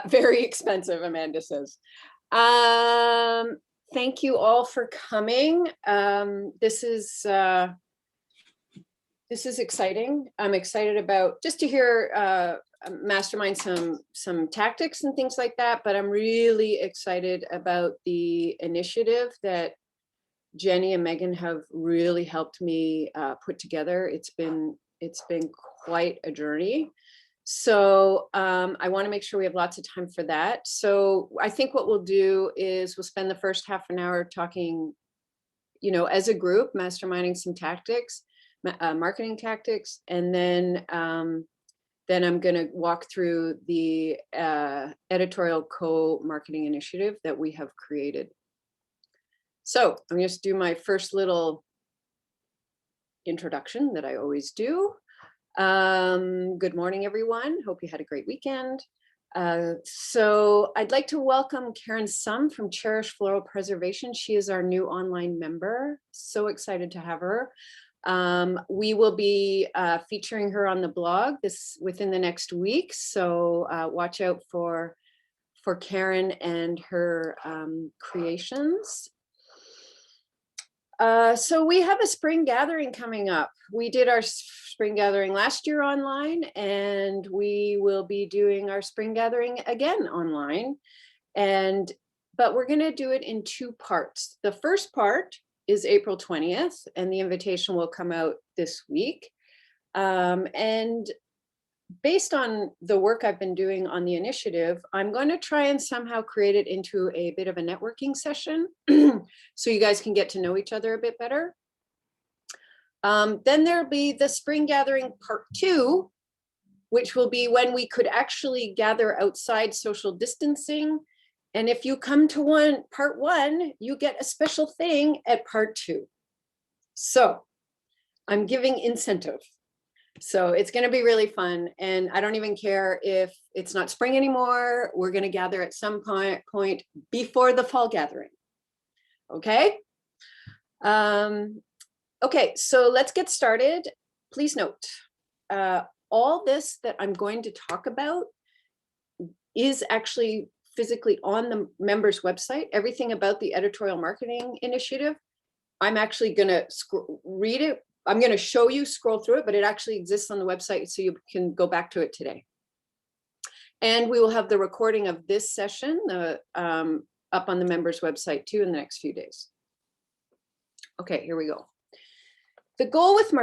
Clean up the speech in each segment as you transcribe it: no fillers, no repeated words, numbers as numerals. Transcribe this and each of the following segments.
Very expensive, Amanda says. Thank you all for coming. This is exciting. I'm excited about just to hear Mastermind some tactics and things like that, but I'm really excited about the initiative that Jenny and Megan have really helped me put together. It's been quite a journey. So I want to make sure we have lots of time for that. So I think what we'll do is we'll spend the first half an hour talking, as a group, masterminding some tactics, marketing tactics, and then I'm going to walk through the editorial co-marketing initiative that we have created. So I'm going to do my first little introduction that I always do. Good morning, everyone. Hope you had a great weekend. So I'd like to welcome Karen Sum from Cherish Floral Preservation. She is our new online member. So excited to have her. We will be featuring her on the blog within the next week. So watch out for Karen and her creations. So we have a spring gathering coming up. We did our spring gathering last year online, and we will be doing our spring gathering again online. But we're going to do it in two parts. The first part is April 20th, and the invitation will come out this week. And based on the work I've been doing on the initiative, I'm going to try and somehow create it into a bit of a networking session so you guys can get to know each other a bit better. Then there'll be the spring gathering part 2, which will be when we could actually gather outside, social distancing. And if you come to part 1, you get a special thing at part 2. So I'm giving incentive. So it's going to be really fun. And I don't even care if it's not spring anymore. We're going to gather at some point before the fall gathering. Okay. Okay, so let's get started. Please note, all this that I'm going to talk about is actually physically on the members' website. Everything about the editorial marketing initiative, I'm actually going to read it. I'm going to show you, scroll through it, but it actually exists on the website, so you can go back to it today. And we will have the recording of this session up on the members' website too in the next few days. Okay, here we go. The goal with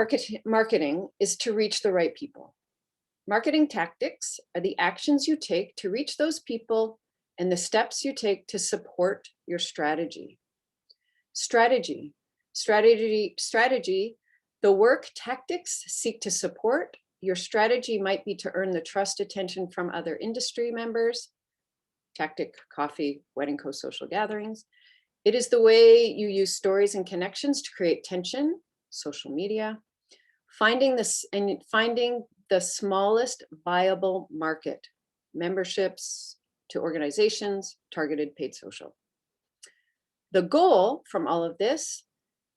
marketing is to reach the right people. Marketing tactics are the actions you take to reach those people and the steps you take to support your strategy. Strategy. The work tactics seek to support. Your strategy might be to earn the trust, attention from other industry members. Tactic, coffee, wedding co-social gatherings. It is the way you use stories and connections to create tension, social media. Finding the smallest viable market, memberships to organizations, targeted paid social. The goal from all of this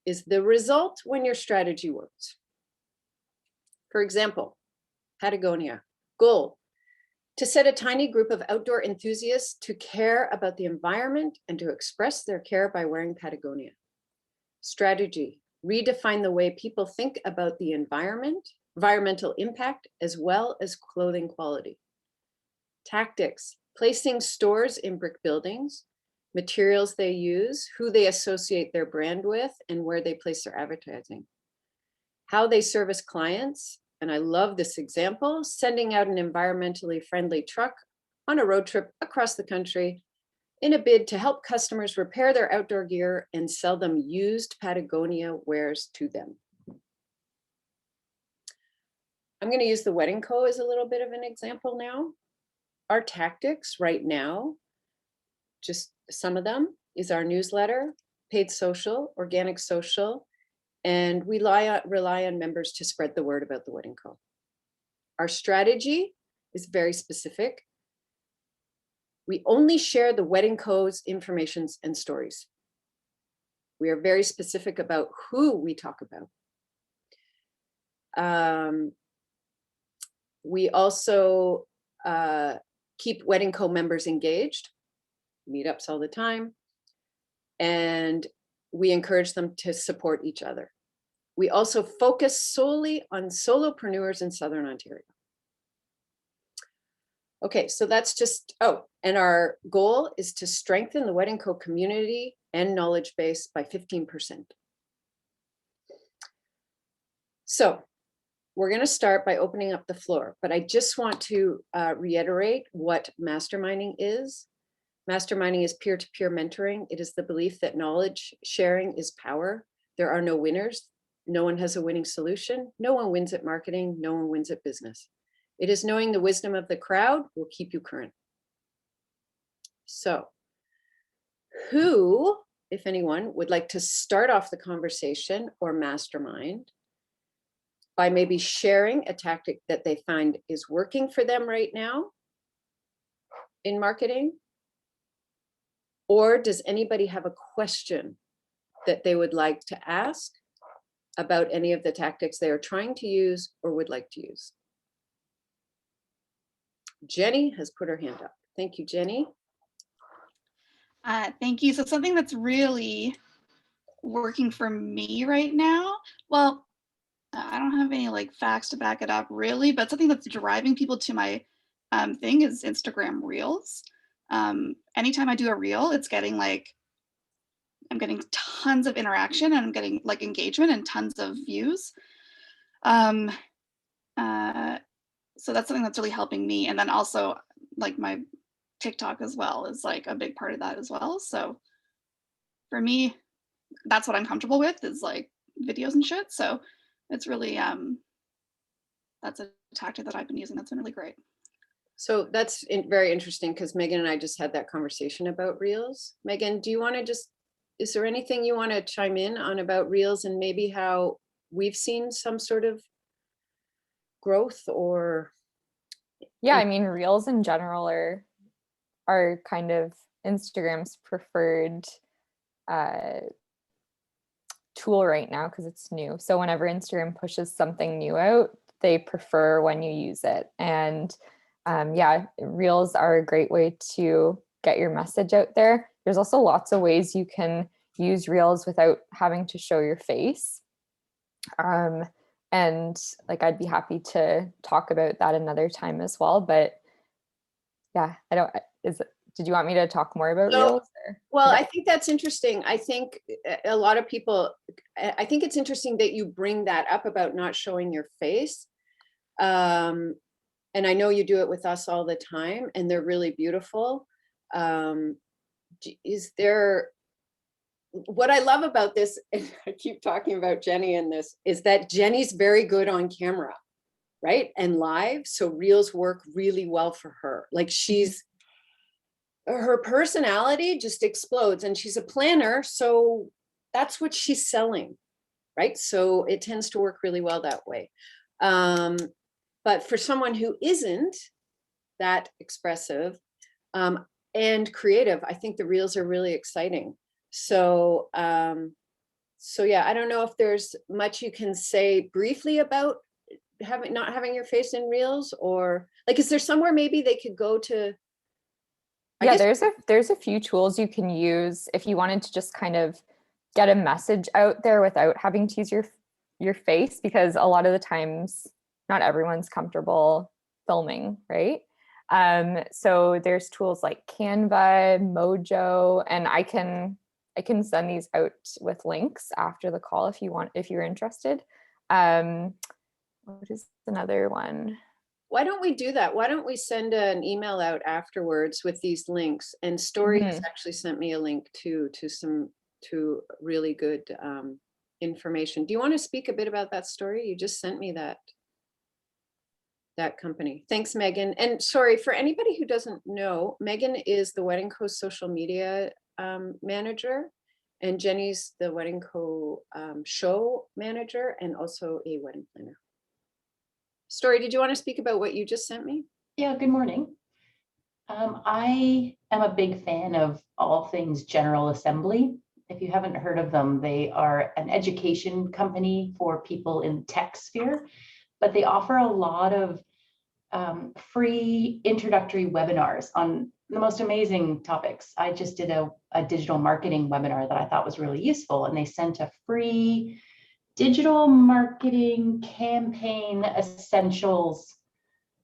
is the result when your strategy works. For example, Patagonia, goal, to set a tiny group of outdoor enthusiasts to care about the environment and to express their care by wearing Patagonia. Strategy, redefine the way people think about the environmental impact, as well as clothing quality. Tactics, placing stores in brick buildings, materials they use, who they associate their brand with, and where they place their advertising. How they service clients, and I love this example, sending out an environmentally friendly truck on a road trip across the country in a bid to help customers repair their outdoor gear and sell them used Patagonia wares to them. I'm going to use the Wedding Co. as a little bit of an example now. Our tactics right now, just some of them, is our newsletter, paid social, organic social, and we rely on members to spread the word about the Wedding Co. Our strategy is very specific. We only share the Wedding Co.'s information and stories. We are very specific about who we talk about. We also keep Wedding Co members engaged, meetups all the time, and we encourage them to support each other. We also focus solely on solopreneurs in Southern Ontario. Okay, so that's just, and our goal is to strengthen the Wedding Co community and knowledge base by 15%. So we're going to start by opening up the floor, but I just want to reiterate what masterminding is. Masterminding is peer-to-peer mentoring. It is the belief that knowledge sharing is power. There are no winners. No one has a winning solution. No one wins at marketing. No one wins at business. It is knowing the wisdom of the crowd will keep you current. So who, if anyone, would like to start off the conversation or mastermind by maybe sharing a tactic that they find is working for them right now in marketing? Or does anybody have a question that they would like to ask about any of the tactics they are trying to use or would like to use? Jenny has put her hand up. Thank you, Jenny. Thank you. So something that's really working for me right now, well, I don't have any like facts to back it up really, but something that's driving people to my thing is Instagram Reels. Anytime I do a reel, it's getting like, I'm getting tons of interaction and I'm getting like engagement and tons of views. So that's something that's really helping me. And then also like my TikTok as well is like a big part of that as well. So for me, that's what I'm comfortable with is like videos and shit. So it's really, that's a tactic that I've been using. That's been really great. So that's very interesting because Megan and I just had that conversation about Reels. Megan, do you want to just, is there anything you want to chime in on about Reels and maybe how we've seen some sort of growth or? Yeah, I mean, Reels in general are kind of Instagram's preferred tool right now because it's new. So whenever Instagram pushes something new out, they prefer when you use it. And yeah, Reels are a great way to get your message out there. There's also lots of ways you can use Reels without having to show your face. And like, I'd be happy to talk about that another time as well. But yeah, did you want me to talk more about Reels? Well, I think that's interesting. I think a lot of people, I think it's interesting that you bring that up about not showing your face. And I know you do it with us all the time and they're really beautiful. Is there, what I love about this, and I keep talking about Jenny in this, is that Jenny's very good on camera, right? And live. So Reels work really well for her. Like her personality just explodes and she's a planner. So that's what she's selling, right? So it tends to work really well that way. But for someone who isn't that expressive and creative, I think the Reels are really exciting. So, so yeah, I don't know if there's much you can say briefly about not having your face in Reels, or like, is there somewhere maybe they could go to? Yeah, there's a few tools you can use if you wanted to just kind of get a message out there without having to use your face, because a lot of the times not everyone's comfortable filming, right? So there's tools like Canva, Mojo, and I can send these out with links after the call if you're interested. What is another one? Why don't we do that? Why don't we send an email out afterwards with these links? And Story has actually sent me a link to really good information. Do you want to speak a bit about that, Story? You just sent me that company. Thanks, Megan. And sorry, for anybody who doesn't know, Megan is the Wedding Co social media manager, and Jenny's the Wedding Co show manager and also a wedding planner. Story, did you want to speak about what you just sent me? Yeah, good morning. I am a big fan of all things General Assembly. If you haven't heard of them, they are an education company for people in tech sphere, but they offer a lot of free introductory webinars on the most amazing topics. I just did a digital marketing webinar that I thought was really useful, and they sent a free digital marketing campaign essentials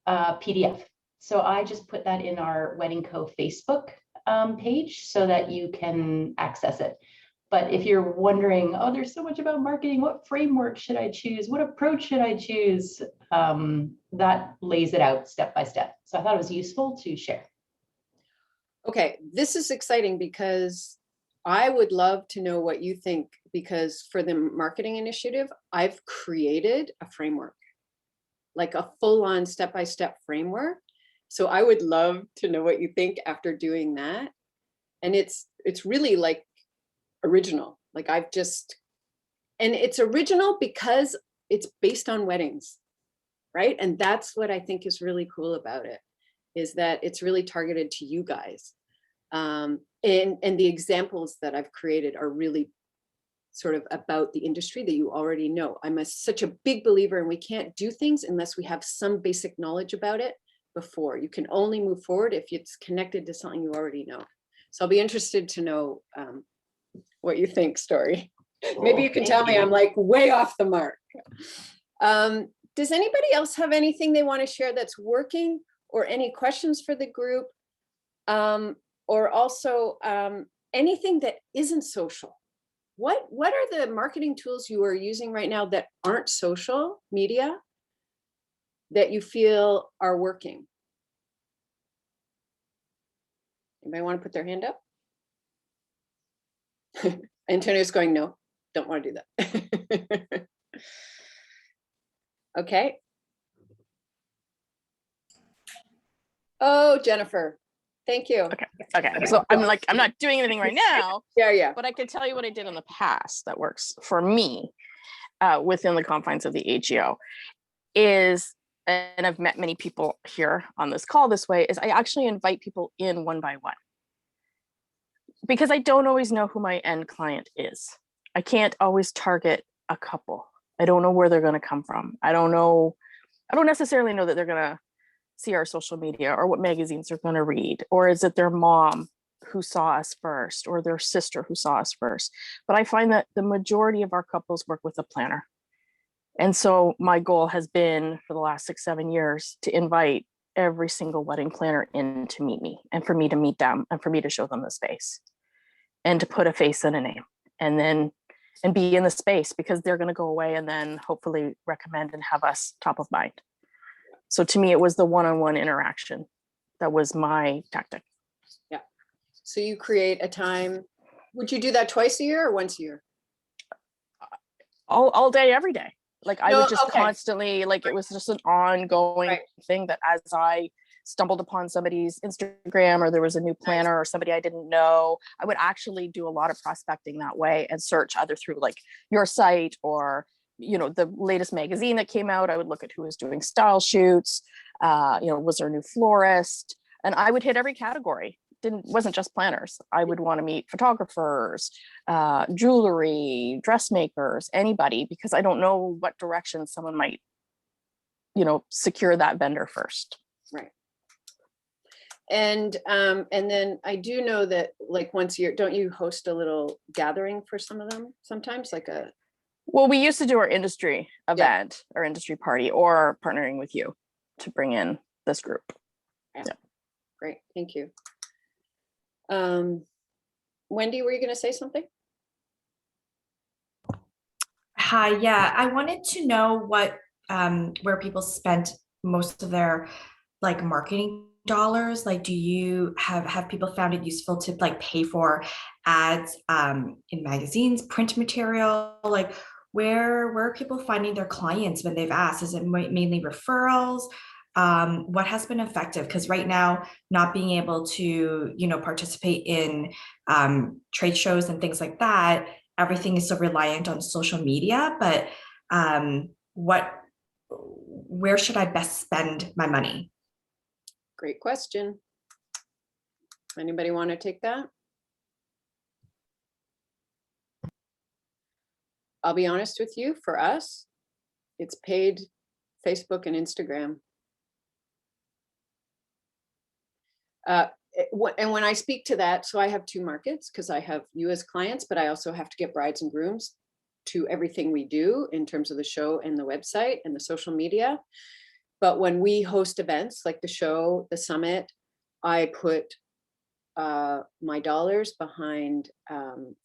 PDF. So I just put that in our Wedding Co Facebook page so that you can access it. But if you're wondering, oh, there's so much about marketing, what framework should I choose? What approach should I choose? That lays it out step by step. So I thought it was useful to share. Okay, this is exciting because I would love to know what you think, because for the marketing initiative, I've created a framework, like a full-on step-by-step framework. So I would love to know what you think after doing that. And it's really like original. Like and it's original because it's based on weddings, right? And that's what I think is really cool about it, is that it's really targeted to you guys. And the examples that I've created are really sort of about the industry that you already know. I'm such a big believer, and we can't do things unless we have some basic knowledge about it before. You can only move forward if it's connected to something you already know. So I'll be interested to know what you think, Story. Maybe you can tell me I'm like way off the mark. Does anybody else have anything they want to share that's working, or any questions for the group? Or also anything that isn't social? What are the marketing tools you are using right now that aren't social media that you feel are working? Anybody want to put their hand up? Antonio's going, no, don't want to do that. Okay. Oh, Jennifer, thank you. Okay. So I'm not doing anything right now. Yeah. But I can tell you what I did in the past that works for me within the confines of the AGO is, and I've met many people here on this call this way, is I actually invite people in one by one. Because I don't always know who my end client is. I can't always target a couple. I don't know where they're going to come from. I don't necessarily know that they're going to see our social media or what magazines they're going to read, or is it their mom who saw us first, or their sister who saw us first. But I find that the majority of our couples work with a planner. And so my goal has been for the last 6-7 years to invite every single wedding planner in to meet me, and for me to meet them, and for me to show them the space, and to put a face and a name, and be in the space, because they're going to go away and then hopefully recommend and have us top of mind. So to me, it was the one-on-one interaction that was my tactic. Yeah. So you create a time. Would you do that twice a year or once a year? All day, every day. Like I would just okay. constantly, like it was just an ongoing thing that as I stumbled upon somebody's Instagram, or there was a new planner or somebody I didn't know, I would actually do a lot of prospecting that way and search either through like your site or, you know, the latest magazine that came out. I would look at who was doing style shoots, was there a new florist, and I would hit every category. Wasn't just planners. I would want to meet photographers, jewelry, dressmakers, anybody, because I don't know what direction someone might, secure that vendor first. Right. And then I do know that like once a year, don't you host a little gathering for some of them sometimes, like a... Well, we used to do our industry event, our industry party, or partnering with you to bring in this group. Yeah. Great, thank you. Wendy, were you going to say something? Hi, yeah, I wanted to know what where people spent most of their like marketing dollars. Like, do you have people found it useful to like pay for ads in magazines, print material? Like, where are people finding their clients when they've asked? Is it mainly referrals? What has been effective? Because right now, not being able to, participate in trade shows and things like that, everything is so reliant on social media. But where should I best spend my money? Great question. Anybody want to take that? I'll be honest with you, for us, it's paid Facebook and Instagram. And when I speak to that, so I have two markets because I have you as clients, but I also have to get brides and grooms to everything we do in terms of the show and the website and the social media. But when we host events like the show, the summit, I put my dollars behind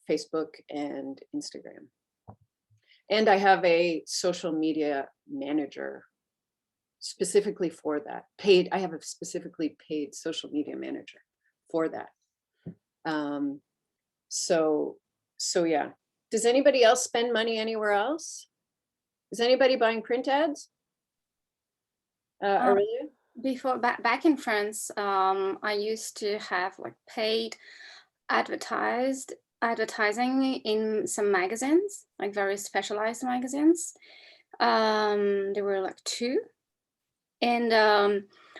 Facebook and Instagram. And I have a social media manager specifically for that. I have a specifically paid social media manager for that. So yeah. Does anybody else spend money anywhere else? Is anybody buying print ads? Aurelia? Before back in France, I used to have like paid advertising in some magazines, like very specialized magazines. There were like two, and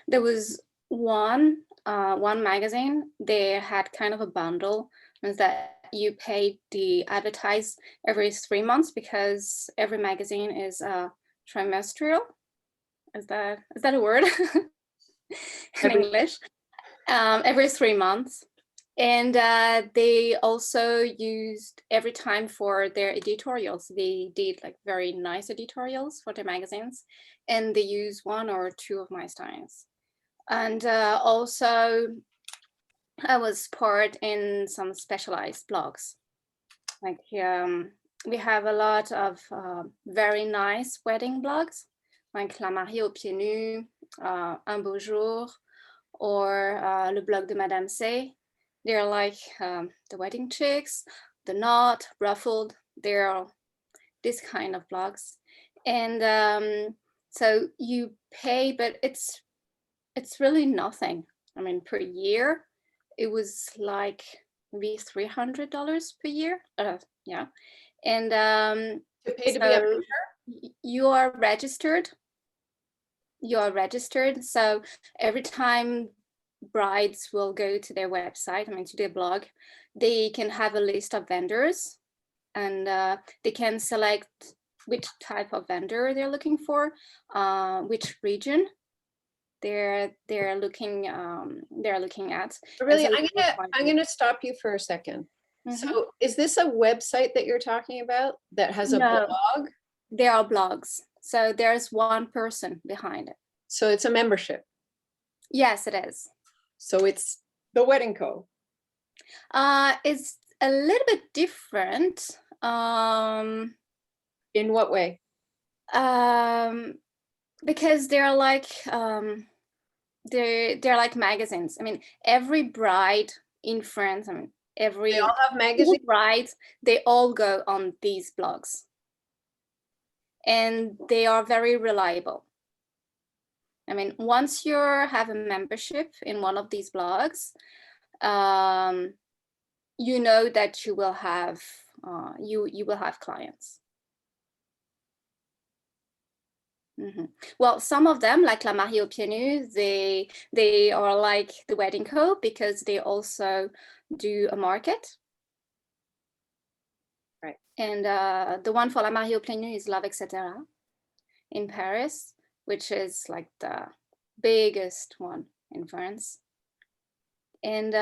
there was one magazine. They had kind of a bundle, means that you paid the advertise every 3 months because every magazine is trimestral. Is that a word in English? Every 3 months. And they also used every time for their editorials. They did like very nice editorials for their magazines, and they use 1 or 2 of my styles. And also I was part in some specialized blogs. Like we have a lot of very nice wedding blogs, like La Mariée aux Pieds Nus, Un Beau Jour, or Le Blog de Madame C. They're like the wedding chicks, the knot, ruffled. They're this kind of blogs. And so you pay, but it's really nothing. I mean, per year, it was like maybe $300 per year. Yeah. And To pay to be a printer? you are registered. So every time brides will go to their website, I mean, to their blog, they can have a list of vendors, and they can select which type of vendor they're looking for, which region they're looking at. Really, so I'm gonna stop you for a second. Mhm. So is this a website that you're talking about that has a No. blog? There are blogs. So there's one person behind it. So it's a membership. Yes, it is. So it's the Wedding Co. It's a little bit different. In what way? Because they're like they're like magazines. I mean, every bride in France, I mean, every They all have magazines? brides, they all go on these blogs, and they are very reliable. I mean, once you have a membership in one of these blogs, you know that you will have you will have clients. Mm-hmm. Well, some of them, like La Mariée aux Pieds Nus, they are like the Wedding Co. because they also do a market. Right. And the one for La Mariée aux Pieds Nus is Love, etc. in Paris, which is like the biggest one in France. And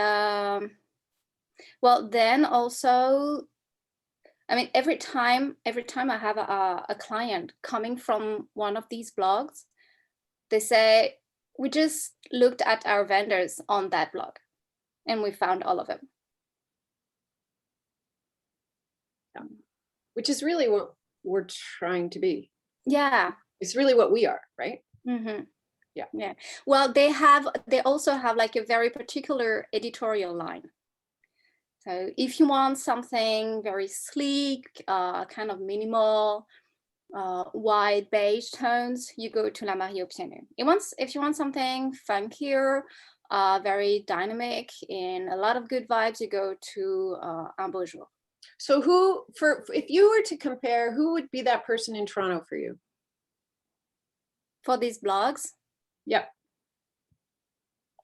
well, then also, I mean, every time I have a client coming from one of these blogs, they say, we just looked at our vendors on that blog and we found all of them. Yeah. Which is really what we're trying to be. Yeah. It's really what we are, right? Mm-hmm. Yeah. Yeah. Well, they also have like a very particular editorial line. So if you want something very sleek, kind of minimal, white beige tones, you go to La Mariée aux Pieds Nus. If you want something funkier, very dynamic, and a lot of good vibes, you go to Un Beau Jour. So if you were to compare, who would be that person in Toronto for you? For these blogs? Yep.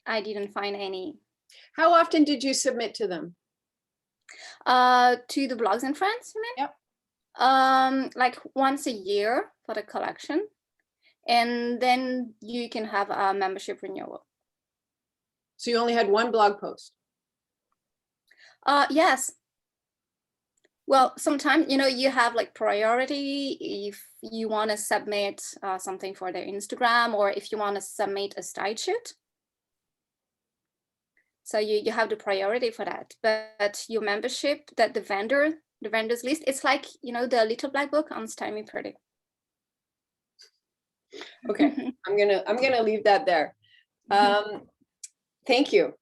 I didn't find any. How often did you submit to them? To the blogs in France, you mean? Yep. Like once a year for the collection, and then you can have a membership renewal. So you only had one blog post? Yes. Well, sometimes, you know, you have like priority if you want to submit something for their Instagram, or if you want to submit a style shoot. So you have the priority for that. But your membership, that the vendors list, it's like, you know, the little black book on Style Me Pretty. Okay, I'm gonna leave that there. Thank you.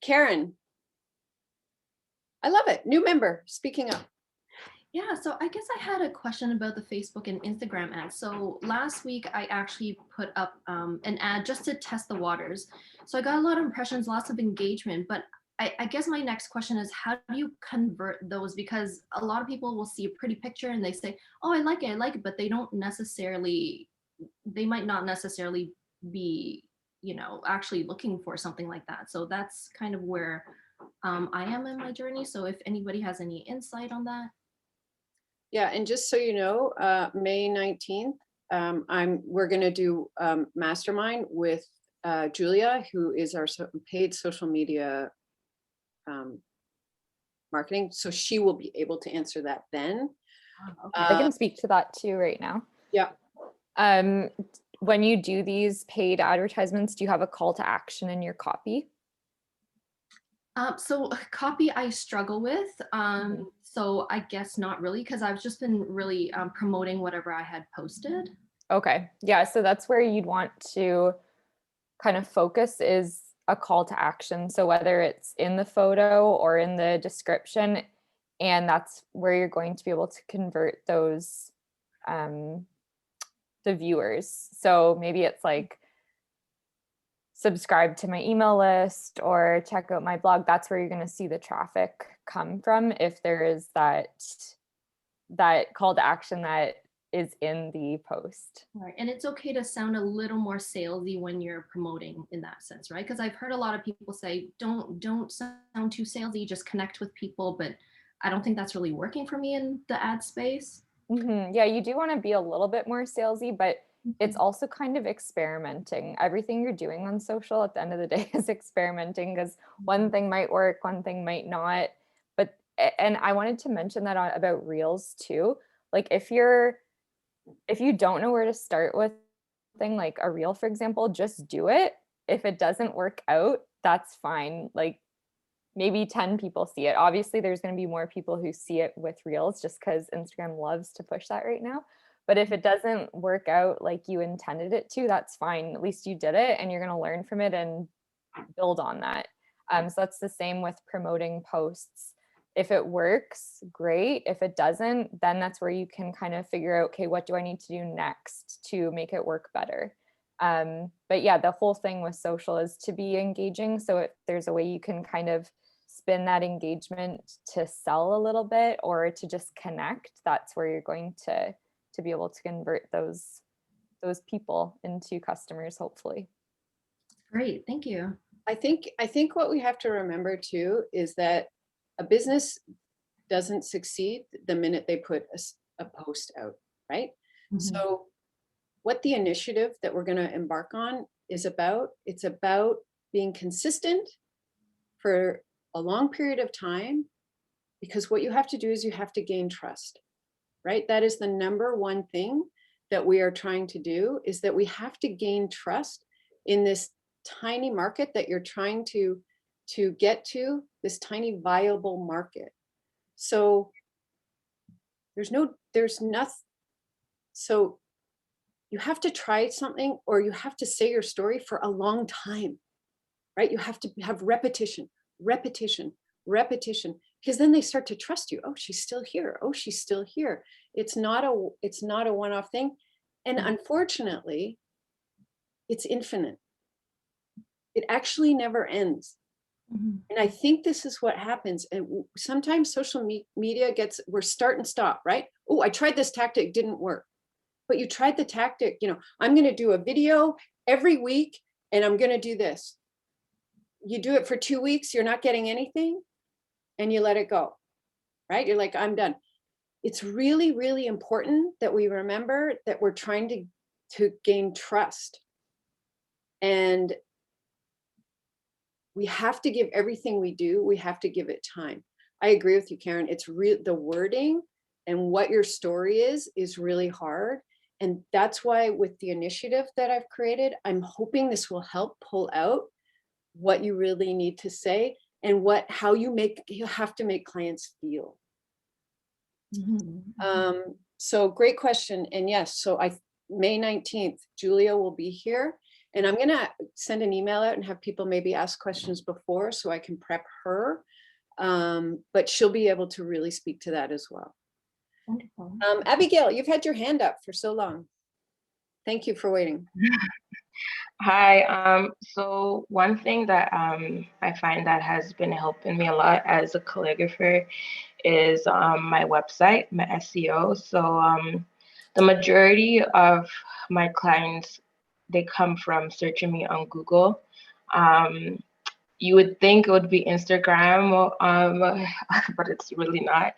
Karen. I love it. New member speaking up. Yeah, so I guess I had a question about the Facebook and Instagram ads. So last week I actually put up an ad just to test the waters. So I got a lot of impressions, lots of engagement, but I guess my next question is, how do you convert those? Because a lot of people will see a pretty picture and they say, oh, I like it, but they might not necessarily be, you know, actually looking for something like that. So that's kind of where I am in my journey. So if anybody has any insight on that. Yeah, and just so you know, May 19th, we're going to do Mastermind with Julia, who is our paid social media marketing. So she will be able to answer that then. I can speak to that too right now. Yeah. When you do these paid advertisements, do you have a call to action in your copy? So copy I struggle with. So I guess not really, because I've just been really promoting whatever I had posted. Okay. Yeah. So that's where you'd want to kind of focus, is a call to action. So whether it's in the photo or in the description, and that's where you're going to be able to convert those, the viewers. So maybe it's like, subscribe to my email list or check out my blog. That's where you're going to see the traffic come from, if there is that call to action that is in the post. Right. And it's okay to sound a little more salesy when you're promoting in that sense, right? Because I've heard a lot of people say, don't sound too salesy, just connect with people. But I don't think that's really working for me in the ad space. Mm-hmm. Yeah, you do want to be a little bit more salesy, but it's also kind of experimenting. Everything you're doing on social at the end of the day is experimenting, because one thing might work, one thing might not. But, and I wanted to mention that about Reels too. Like if you don't know where to start with thing like a Reel, for example, just do it. If it doesn't work out, that's fine. Like maybe 10 people see it. Obviously, there's going to be more people who see it with Reels, just because Instagram loves to push that right now. But if it doesn't work out like you intended it to, that's fine. At least you did it, and you're going to learn from it and build on that. So that's the same with promoting posts. If it works, great. If it doesn't, then that's where you can kind of figure out, okay, what do I need to do next to make it work better? But yeah, the whole thing with social is to be engaging. So if there's a way you can kind of spin that engagement to sell a little bit or to just connect, that's where you're going to be able to convert those people into customers, hopefully. Great, thank you. I think what we have to remember too is that a business doesn't succeed the minute they put a post out, right? Mm-hmm. So what the initiative that we're going to embark on is about, it's about being consistent for a long period of time, because what you have to do is you have to gain trust, right? That is the number one thing that we are trying to do, is that we have to gain trust in this tiny market that you're trying to get to, this tiny viable market. So there's nothing. So you have to try something, or you have to say your story for a long time, right? You have to have repetition, because then they start to trust you. Oh, she's still here. Oh, she's still here. It's not a one-off thing. And unfortunately, it's infinite. It actually never ends. Mm-hmm. And I think this is what happens. And sometimes social media we're start and stop, right? Oh, I tried this tactic, didn't work. But you tried the tactic, I'm going to do a video every week and I'm going to do this. You do it for 2 weeks, you're not getting anything, and you let it go, right? You're like, I'm done. It's really, really important that we remember that we're trying to gain trust. And we have to give everything we do, we have to give it time. I agree with you, Karen. It's the wording and what your story is really hard. And that's why with the initiative that I've created, I'm hoping this will help pull out what you really need to say and how you have to make clients feel. So great question. And yes, so May 19th, Julia will be here, and I'm gonna send an email out and have people maybe ask questions before so I can prep her. But she'll be able to really speak to that as well. Wonderful. Abigail, you've had your hand up for so long. Thank you for waiting. Hi. So one thing that I find that has been helping me a lot as a calligrapher is my website, my SEO. So the majority of my clients, they come from searching me on Google. You would think it would be Instagram, but it's really not.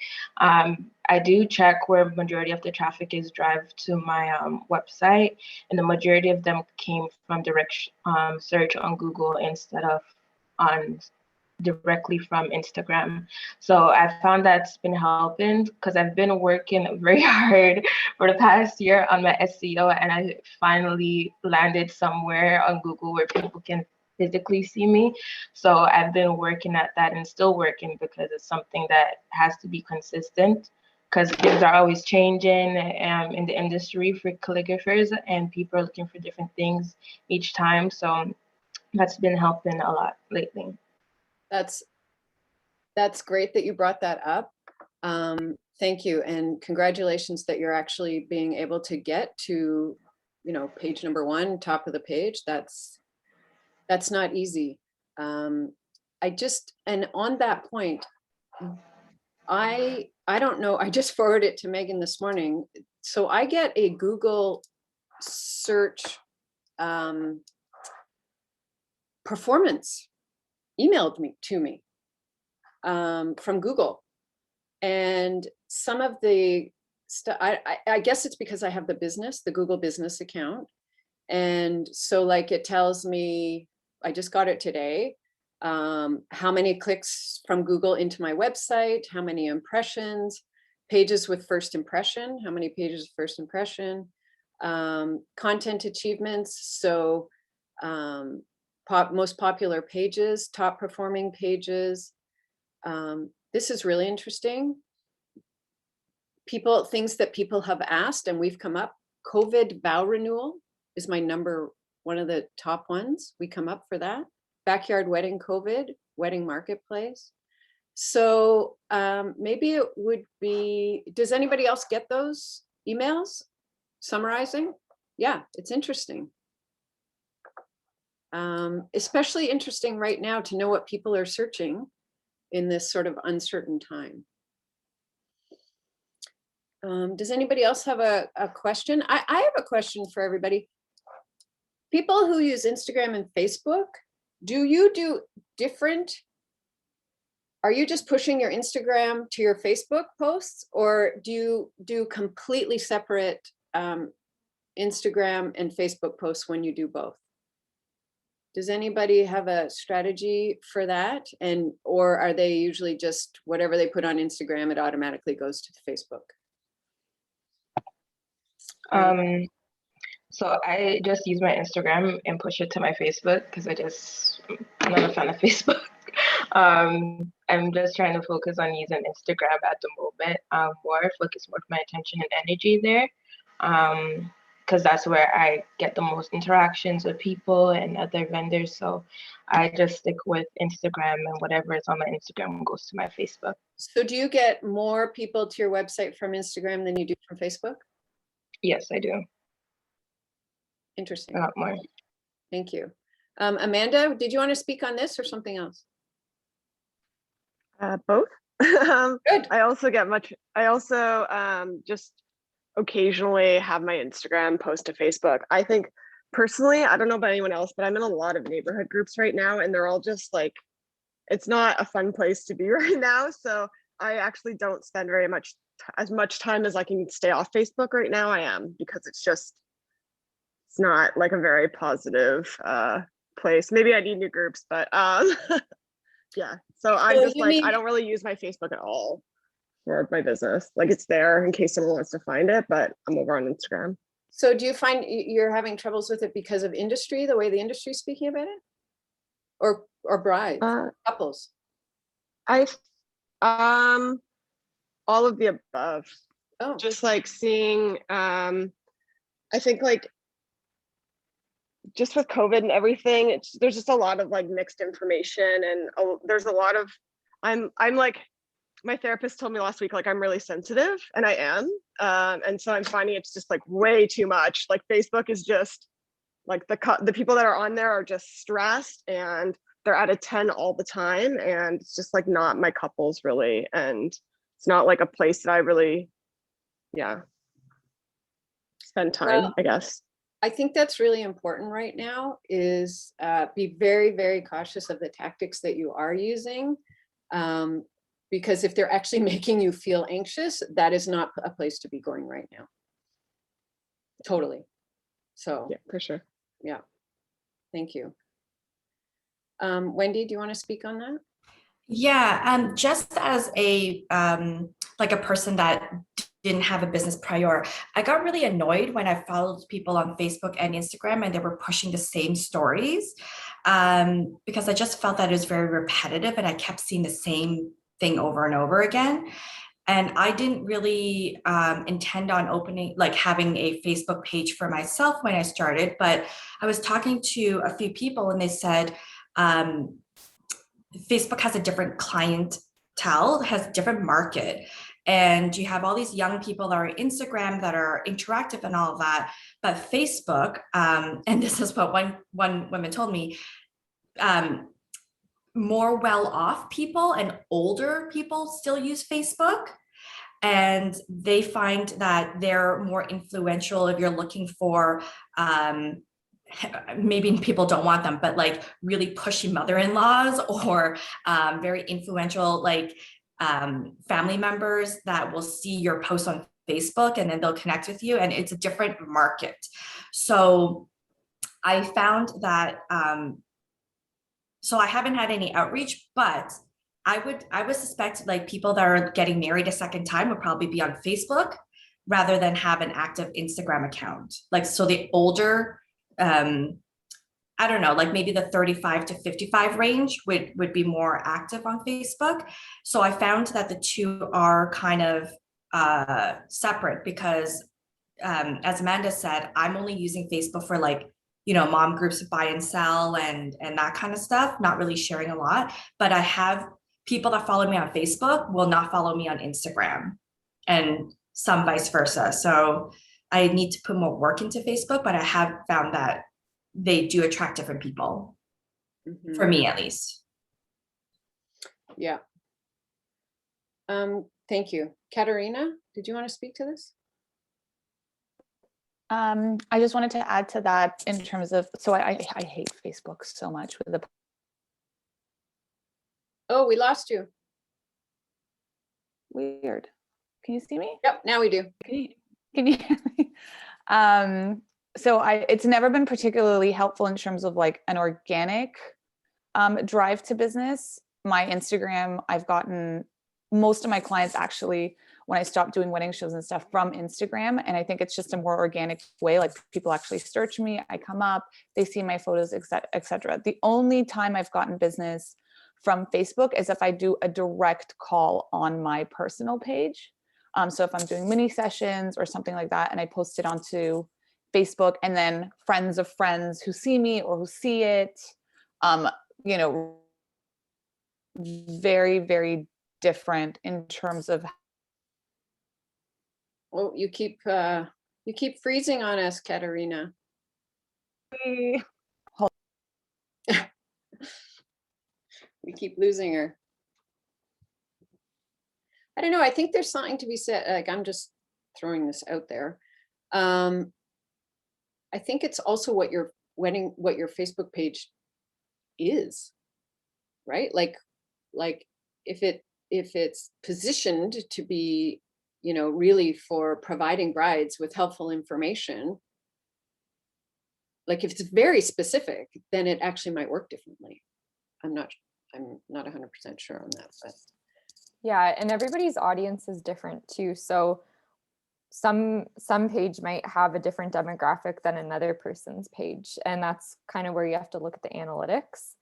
I do check where majority of the traffic is drive to my website, and the majority of them came from direct search on Google instead of on directly from Instagram. So I found that's been helping because I've been working very hard for the past year on my SEO, and I finally landed somewhere on Google where people can physically see me. So I've been working at that and still working because it's something that has to be consistent because things are always changing in the industry for calligraphers, and people are looking for different things each time. So that's been helping a lot lately. That's great that you brought that up. Thank you, and congratulations that you're actually being able to get to, page number 1, top of the page. That's not easy. And on that point, I don't know, I just forwarded it to Megan this morning. So I get a Google search performance emailed to me from Google. And some of the stuff, I guess it's because I have the Google business account. And so like it tells me, I just got it today, how many clicks from Google into my website, how many impressions, pages with first impression, how many pages of first impression, content achievements. So most popular pages, top performing pages. This is really interesting. Things that people have asked and we've come up. COVID vow renewal is one of the top ones. We come up for that. Backyard wedding COVID, wedding marketplace. So maybe it would be, does anybody else get those emails summarizing? Yeah, it's interesting. Especially interesting right now to know what people are searching in this sort of uncertain time. Does anybody else have a question? I have a question for everybody. People who use Instagram and Facebook, do you do different? Are you just pushing your Instagram to your Facebook posts, or do you do completely separate Instagram and Facebook posts when you do both? Does anybody have a strategy for that? Or are they usually just whatever they put on Instagram, it automatically goes to Facebook? So I just use my Instagram and push it to my Facebook because I'm not a fan of Facebook. I'm just trying to focus on using Instagram at the moment, focus more of my attention and energy there. Because that's where I get the most interactions with people and other vendors. So I just stick with Instagram, and whatever is on my Instagram goes to my Facebook. So do you get more people to your website from Instagram than you do from Facebook? Yes, I do. Interesting. A lot more. Thank you. Amanda, did you want to speak on this or something else? Both. Good. I also just occasionally have my Instagram post to Facebook. I think personally, I don't know about anyone else, but I'm in a lot of neighborhood groups right now, and they're all just like, it's not a fun place to be right now. So I actually don't spend as much time as I can stay off Facebook right now. I am, because it's not like a very positive place. Maybe I need new groups, but yeah. So I'm So just you like, mean- I don't really use my Facebook at all for my business. Like it's there in case someone wants to find it, but I'm over on Instagram. So do you find you're having troubles with it because of industry, the way the industry is speaking about it? Or brides, couples? I all of the above. Oh, Just like seeing I think like just with COVID and everything, there's just a lot of like mixed information, and there's a lot of I'm like, my therapist told me last week, like I'm really sensitive, and I am, and so I'm finding it's just like way too much. Like Facebook is just like the people that are on there are just stressed, and they're at a 10 all the time, and it's just like not my couples really, and it's not like a place that I really spend time, Well, I guess. I think that's really important right now is be very, very cautious of the tactics that you are using. Because if they're actually making you feel anxious, that is not a place to be going right now. Totally. So Yeah, for sure. yeah, thank you. Wendy, do you want to speak on that? Yeah, just as a like a person that didn't have a business prior, I got really annoyed when I followed people on Facebook and Instagram and they were pushing the same stories, because I just felt that it was very repetitive and I kept seeing the same thing over and over again. And I didn't really intend on having a Facebook page for myself when I started, but I was talking to a few people and they said, Facebook has a different clientele, has a different market. And you have all these young people that are on Instagram that are interactive and all of that. But Facebook, and this is what one woman told me, more well-off people and older people still use Facebook. And they find that they're more influential if you're looking for maybe people don't want them, but like really pushy mother-in-laws or very influential like family members that will see your post on Facebook and then they'll connect with you, and it's a different market. So I found that so I haven't had any outreach, but I would suspect like people that are getting married a second time would probably be on Facebook rather than have an active Instagram account. Like, so the older, I don't know, like maybe the 35 to 55 range would be more active on Facebook. So I found that the two are kind of separate because as Amanda said, I'm only using Facebook for like, mom groups buy and sell and that kind of stuff, not really sharing a lot. But I have people that follow me on Facebook will not follow me on Instagram and some vice versa. So I need to put more work into Facebook, but I have found that they do attract different people, for me at least. Yeah. Thank you. Katerina, did you want to speak to this? I just wanted to add to that in terms of, so I hate Facebook so much with the. Oh, we lost you. Weird. Can you see me? Yep, now we do. Can you hear me? So it's never been particularly helpful in terms of like an organic drive to business. My Instagram, I've gotten most of my clients actually, when I stopped doing wedding shows and stuff, from Instagram. And I think it's just a more organic way. Like people actually search me, I come up, they see my photos, etc. The only time I've gotten business from Facebook is if I do a direct call on my personal page. So if I'm doing mini sessions or something like that, and I post it onto Facebook, and then friends of friends who see me or who see it, very, very different in terms of. Oh, you keep freezing on us, Katerina. We keep losing her. I don't know. I think there's something to be said. Like, I'm just throwing this out there. I think it's also what your Facebook page is, right? Like if it's positioned to be, really for providing brides with helpful information, like if it's very specific, then it actually might work differently. I'm not 100% sure on that, but. Yeah, and everybody's audience is different too. So some page might have a different demographic than another person's page, and that's kind of where you have to look at the analytics.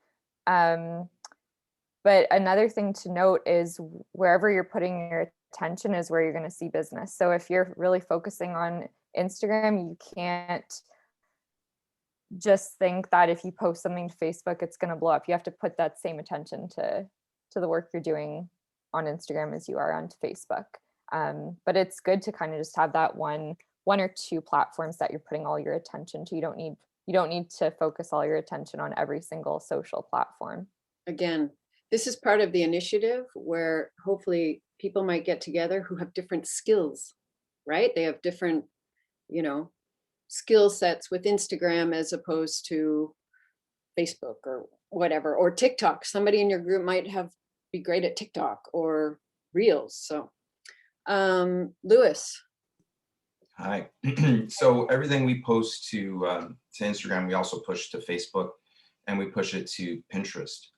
But another thing to note is wherever you're putting your attention is where you're going to see business. So if you're really focusing on Instagram, you can't just think that if you post something to Facebook, it's going to blow up. You have to put that same attention to the work you're doing on Instagram as you are on Facebook. But it's good to kind of just have that one or two platforms that you're putting all your attention to. You don't need to focus all your attention on every single social platform. Again, this is part of the initiative where hopefully people might get together who have different skills, right? They have different, skill sets with Instagram as opposed to Facebook or whatever, or TikTok. Somebody in your group might be great at TikTok or Reels. So, Lewis. Hi. So everything we post to Instagram, we also push to Facebook, and we push it to Pinterest.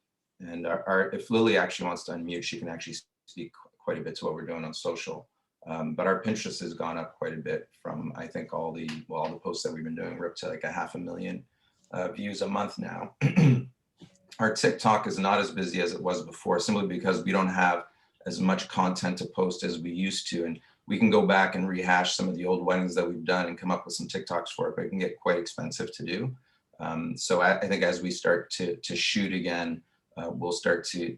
And if Lily actually wants to unmute, she can actually speak quite a bit to what we're doing on social. But our Pinterest has gone up quite a bit from, I think, all the posts that we've been doing. We're up to like 500,000 views a month now. Our TikTok is not as busy as it was before, simply because we don't have as much content to post as we used to. And we can go back and rehash some of the old weddings that we've done and come up with some TikToks for it, but it can get quite expensive to do. So I think as we start to shoot again, we'll start to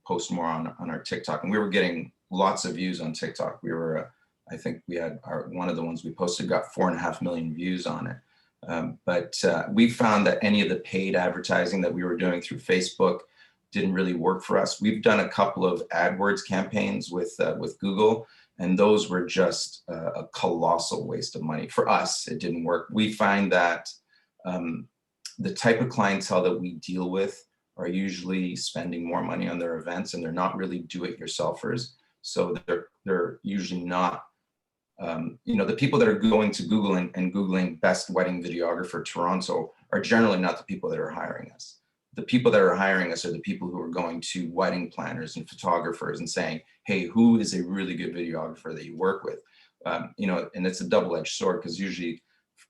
post more on our TikTok. And we were getting lots of views on TikTok. We were, I think we had one of the ones we posted got 4.5 million views on it. But we found that any of the paid advertising that we were doing through Facebook didn't really work for us. We've done a couple of AdWords campaigns with Google, and those were just a colossal waste of money. For us, it didn't work. We find that the type of clientele that we deal with are usually spending more money on their events, and they're not really do-it-yourselfers. So they're usually not, the people that are going to Google and Googling best wedding videographer Toronto are generally not the people that are hiring us. The people that are hiring us are the people who are going to wedding planners and photographers and saying, hey, who is a really good videographer that you work with? And it's a double-edged sword, because usually,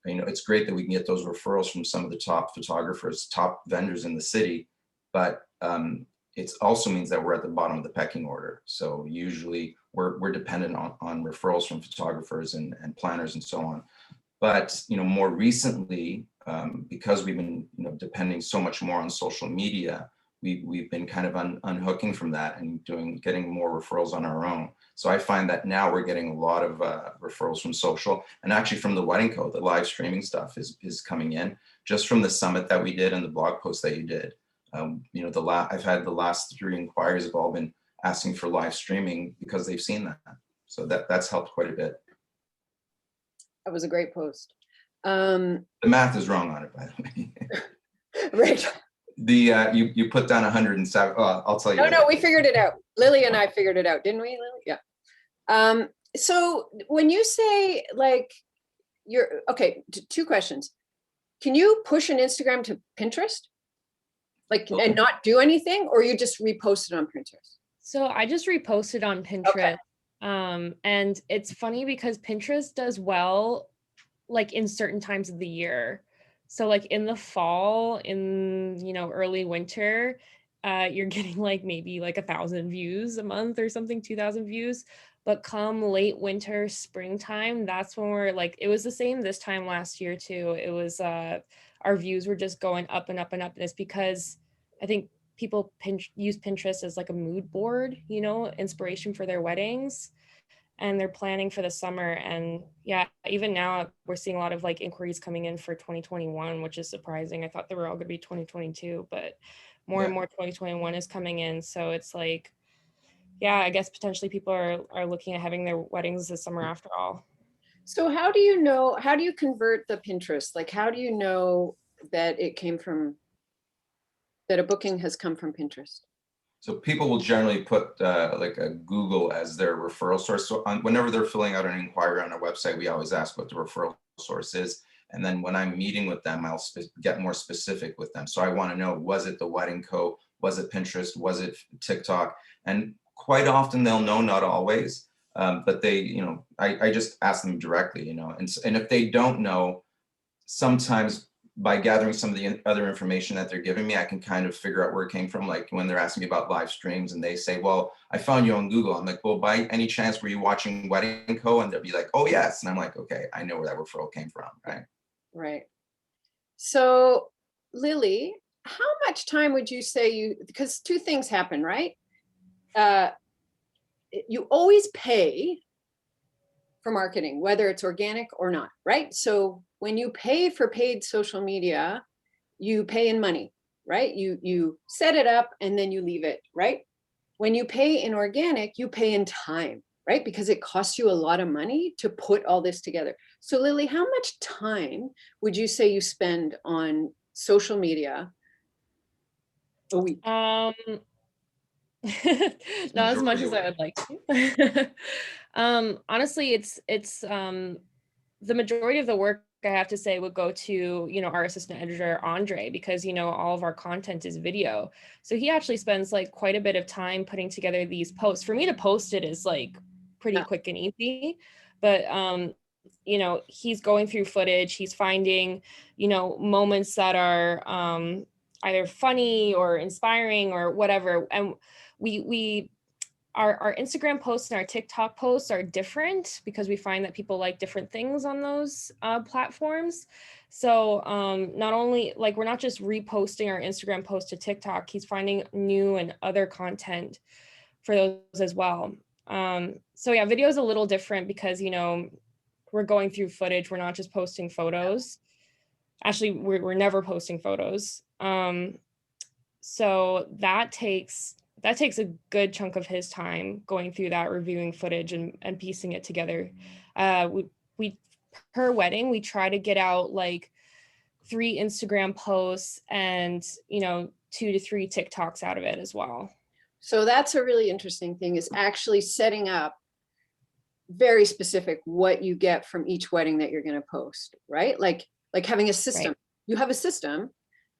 it's great that we can get those referrals from some of the top photographers, top vendors in the city, but it also means that we're at the bottom of the pecking order. So usually we're dependent on referrals from photographers and planners and so on. But more recently, because we've been depending so much more on social media, we've been kind of unhooking from that and getting more referrals on our own. So I find that now we're getting a lot of referrals from social, and actually from the Wedding Code, the live streaming stuff is coming in just from the summit that we did and the blog post that you did. I've had the last 3 inquiries have all been asking for live streaming because they've seen that. So that's helped quite a bit. That was a great post. The math is wrong on it, by the way. Right. You put down 107. I'll tell you. No, we figured it out. Lily and I figured it out, didn't we, Lily? Yeah. So when you say two questions. Can you push an Instagram to Pinterest? And not do anything, or you just repost it on Pinterest? So I just reposted on Pinterest. Okay. And it's funny because Pinterest does well, in certain times of the year. So in the fall, in, early winter, you're getting maybe 1,000 views a month or something, 2,000 views. But come late winter, springtime, that's when we're it was the same this time last year too. It was, our views were just going up and up and up. And it's because I think people use Pinterest as a mood board, inspiration for their weddings, and they're planning for the summer. And yeah, even now we're seeing a lot of inquiries coming in for 2021, which is surprising. I thought they were all going to be 2022, but more and more 2021 is coming in. So it's I guess potentially people are looking at having their weddings this summer after all. So how do you convert the Pinterest? How do you know that that a booking has come from Pinterest? So people will generally put a Google as their referral source. So whenever they're filling out an inquiry on our website, we always ask what the referral source is. And then when I'm meeting with them, I'll get more specific with them. So I want to know, was it the Wedding Co? Was it Pinterest? Was it TikTok? And quite often they'll know, not always, but they, you know, I just ask them directly, you know, and if they don't know, sometimes by gathering some of the other information that they're giving me, I can kind of figure out where it came from. Like when they're asking me about live streams and they say, well, I found you on Google. I'm like, well, by any chance, were you watching Wedding Co? And they'll be like, oh yes. And I'm like, okay, I know where that referral came from, right? Right. So Lily, how much time would you say because two things happen, right? You always pay for marketing, whether it's organic or not, right? So when you pay for paid social media, you pay in money, right? You set it up and then you leave it, right? When you pay in organic, you pay in time, right? Because it costs you a lot of money to put all this together. So Lily, how much time would you say you spend on social media a week? Not as much as I would like to. Honestly, it's the majority of the work, I have to say, would go to, you know, our assistant editor, Andre, because, you know, all of our content is video. So he actually spends like quite a bit of time putting together these posts. For me to post it is like pretty quick and easy, but you know, he's going through footage, he's finding, you know, moments that are either funny or inspiring or whatever. And our Instagram posts and our TikTok posts are different because we find that people like different things on those platforms. So not only, like, we're not just reposting our Instagram post to TikTok, he's finding new and other content for those as well. So yeah, video is a little different because, you know, we're going through footage. We're not just posting photos. Actually, we're never posting photos. So that takes a good chunk of his time going through that, reviewing footage and piecing it together. We per wedding, we try to get out like 3 Instagram posts and, you know, 2 to 3 TikToks out of it as well. So that's a really interesting thing, is actually setting up very specific what you get from each wedding that you're going to post, right? Like having a system. Right. You have a system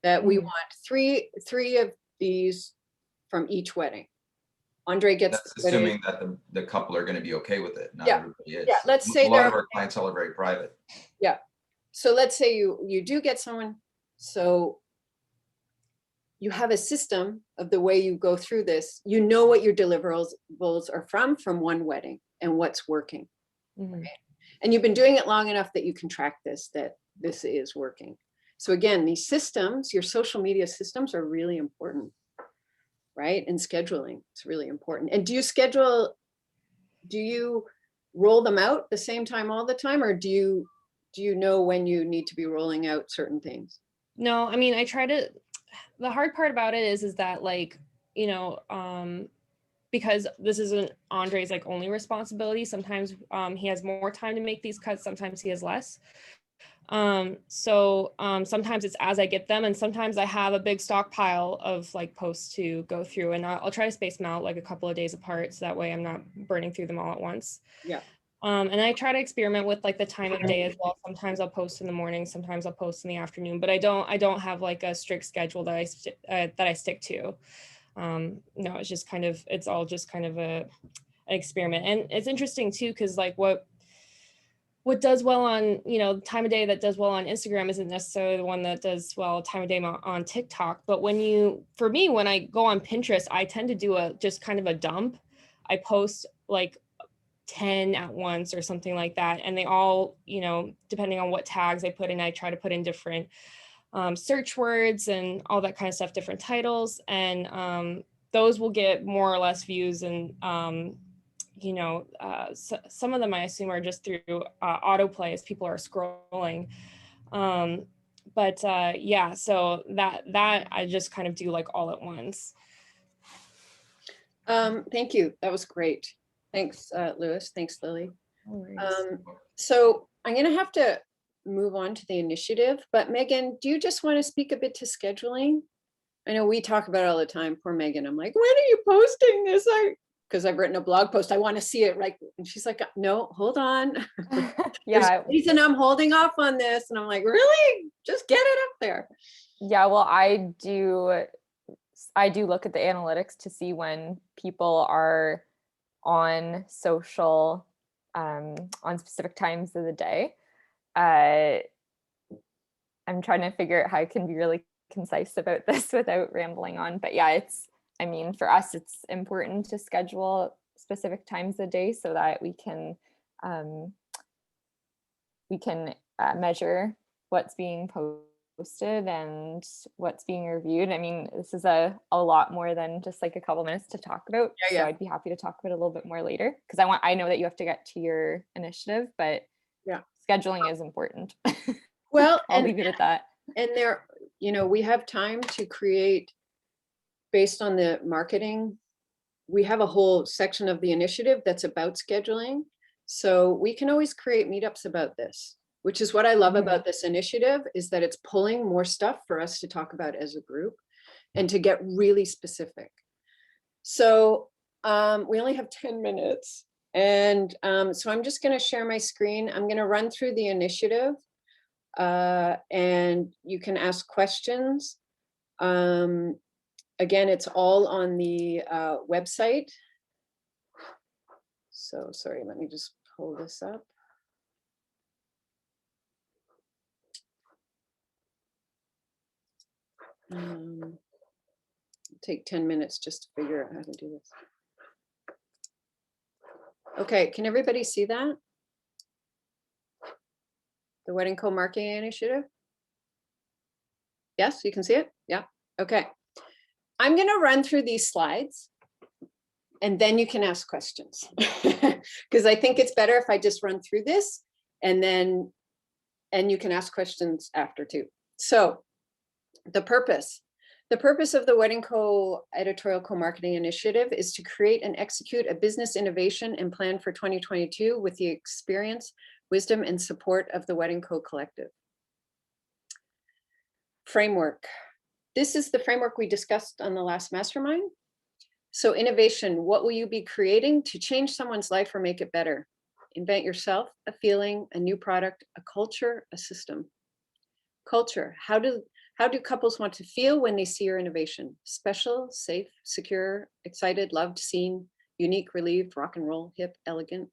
that we want three of these from each wedding. Andre gets. That's assuming that the couple are going to be okay with it. Not everybody is. Yeah, let's say a lot of our clientele are very private. Yeah. So let's say you do get someone. So you have a system of the way you go through this. You know what your deliverables are from one wedding and what's working. Mm-hmm. Right? And you've been doing it long enough that you can track this, that this is working. So again, these systems, your social media systems, are really important, right? And scheduling, it's really important. And do you roll them out the same time all the time, or do you know when you need to be rolling out certain things? No, I mean, the hard part about it is that, like, you know, because this isn't Andre's like only responsibility. Sometimes he has more time to make these cuts. Sometimes he has less. Sometimes it's as I get them, and sometimes I have a big stockpile of like posts to go through, and I'll try to space them out like a couple of days apart, so that way I'm not burning through them all at once. Yeah. And I try to experiment with like the time of day as well. Sometimes I'll post in the morning, sometimes I'll post in the afternoon, but I don't have like a strict schedule that I stick to. No, it's all just kind of an experiment. And it's interesting too, because like what does well on, you know, time of day that does well on Instagram isn't necessarily the one that does well time of day on TikTok. But when I go on Pinterest, I tend to do just kind of a dump. I post like 10 at once or something like that. And they all, you know, depending on what tags I put in, I try to put in different search words and all that kind of stuff, different titles. And those will get more or less views. And you know, some of them I assume are just through autoplay as people are scrolling. Yeah, so that I just kind of do like all at once. Thank you. That was great. Thanks, Lewis. Thanks, Lily. So I'm going to have to move on to the initiative, but Megan, do you just want to speak a bit to scheduling? I know we talk about it all the time. Poor Megan. I'm like, when are you posting this? because I've written a blog post. I want to see it right. And she's like, no, hold on. Yeah. There's a reason I'm holding off on this. And I'm like, really? Just get it up there. Yeah, well, I do look at the analytics to see when people are on social on specific times of the day. I'm trying to figure out how I can be really concise about this without rambling on. But yeah, I mean, for us, it's important to schedule specific times a day so that we can measure what's being posted and what's being reviewed. I mean, this is a lot more than just like a couple minutes to talk about. Yeah. So I'd be happy to talk about it a little bit more later, because I know that you have to get to your initiative, but yeah, scheduling is important. Well, I'll leave it at that. And there, we have time to create based on the marketing. We have a whole section of the initiative that's about scheduling. So we can always create meetups about this, which is what I love about this initiative, is that it's pulling more stuff for us to talk about as a group and to get really specific. So we only have 10 minutes. And so I'm just going to share my screen. I'm going to run through the initiative and you can ask questions. Again, it's all on the website. So sorry, let me just pull this up. Take 10 minutes just to figure out how to do this. Okay, can everybody see that? The Wedding Co-Marketing Initiative? Yes, you can see it? Yeah, okay. I'm gonna run through these slides and then you can ask questions. Because I think it's better if I just run through this and you can ask questions after too. So the purpose of the Wedding Co Editorial Co-Marketing Initiative is to create and execute a business innovation and plan for 2022 with the experience, wisdom, and support of the Wedding Co Collective. Framework. This is the framework we discussed on the last Mastermind. So innovation, what will you be creating to change someone's life or make it better? Invent yourself, a feeling, a new product, a culture, a system. Culture, how do couples want to feel when they see your innovation? Special, safe, secure, excited, loved, seen, unique, relieved, rock and roll, hip, elegant.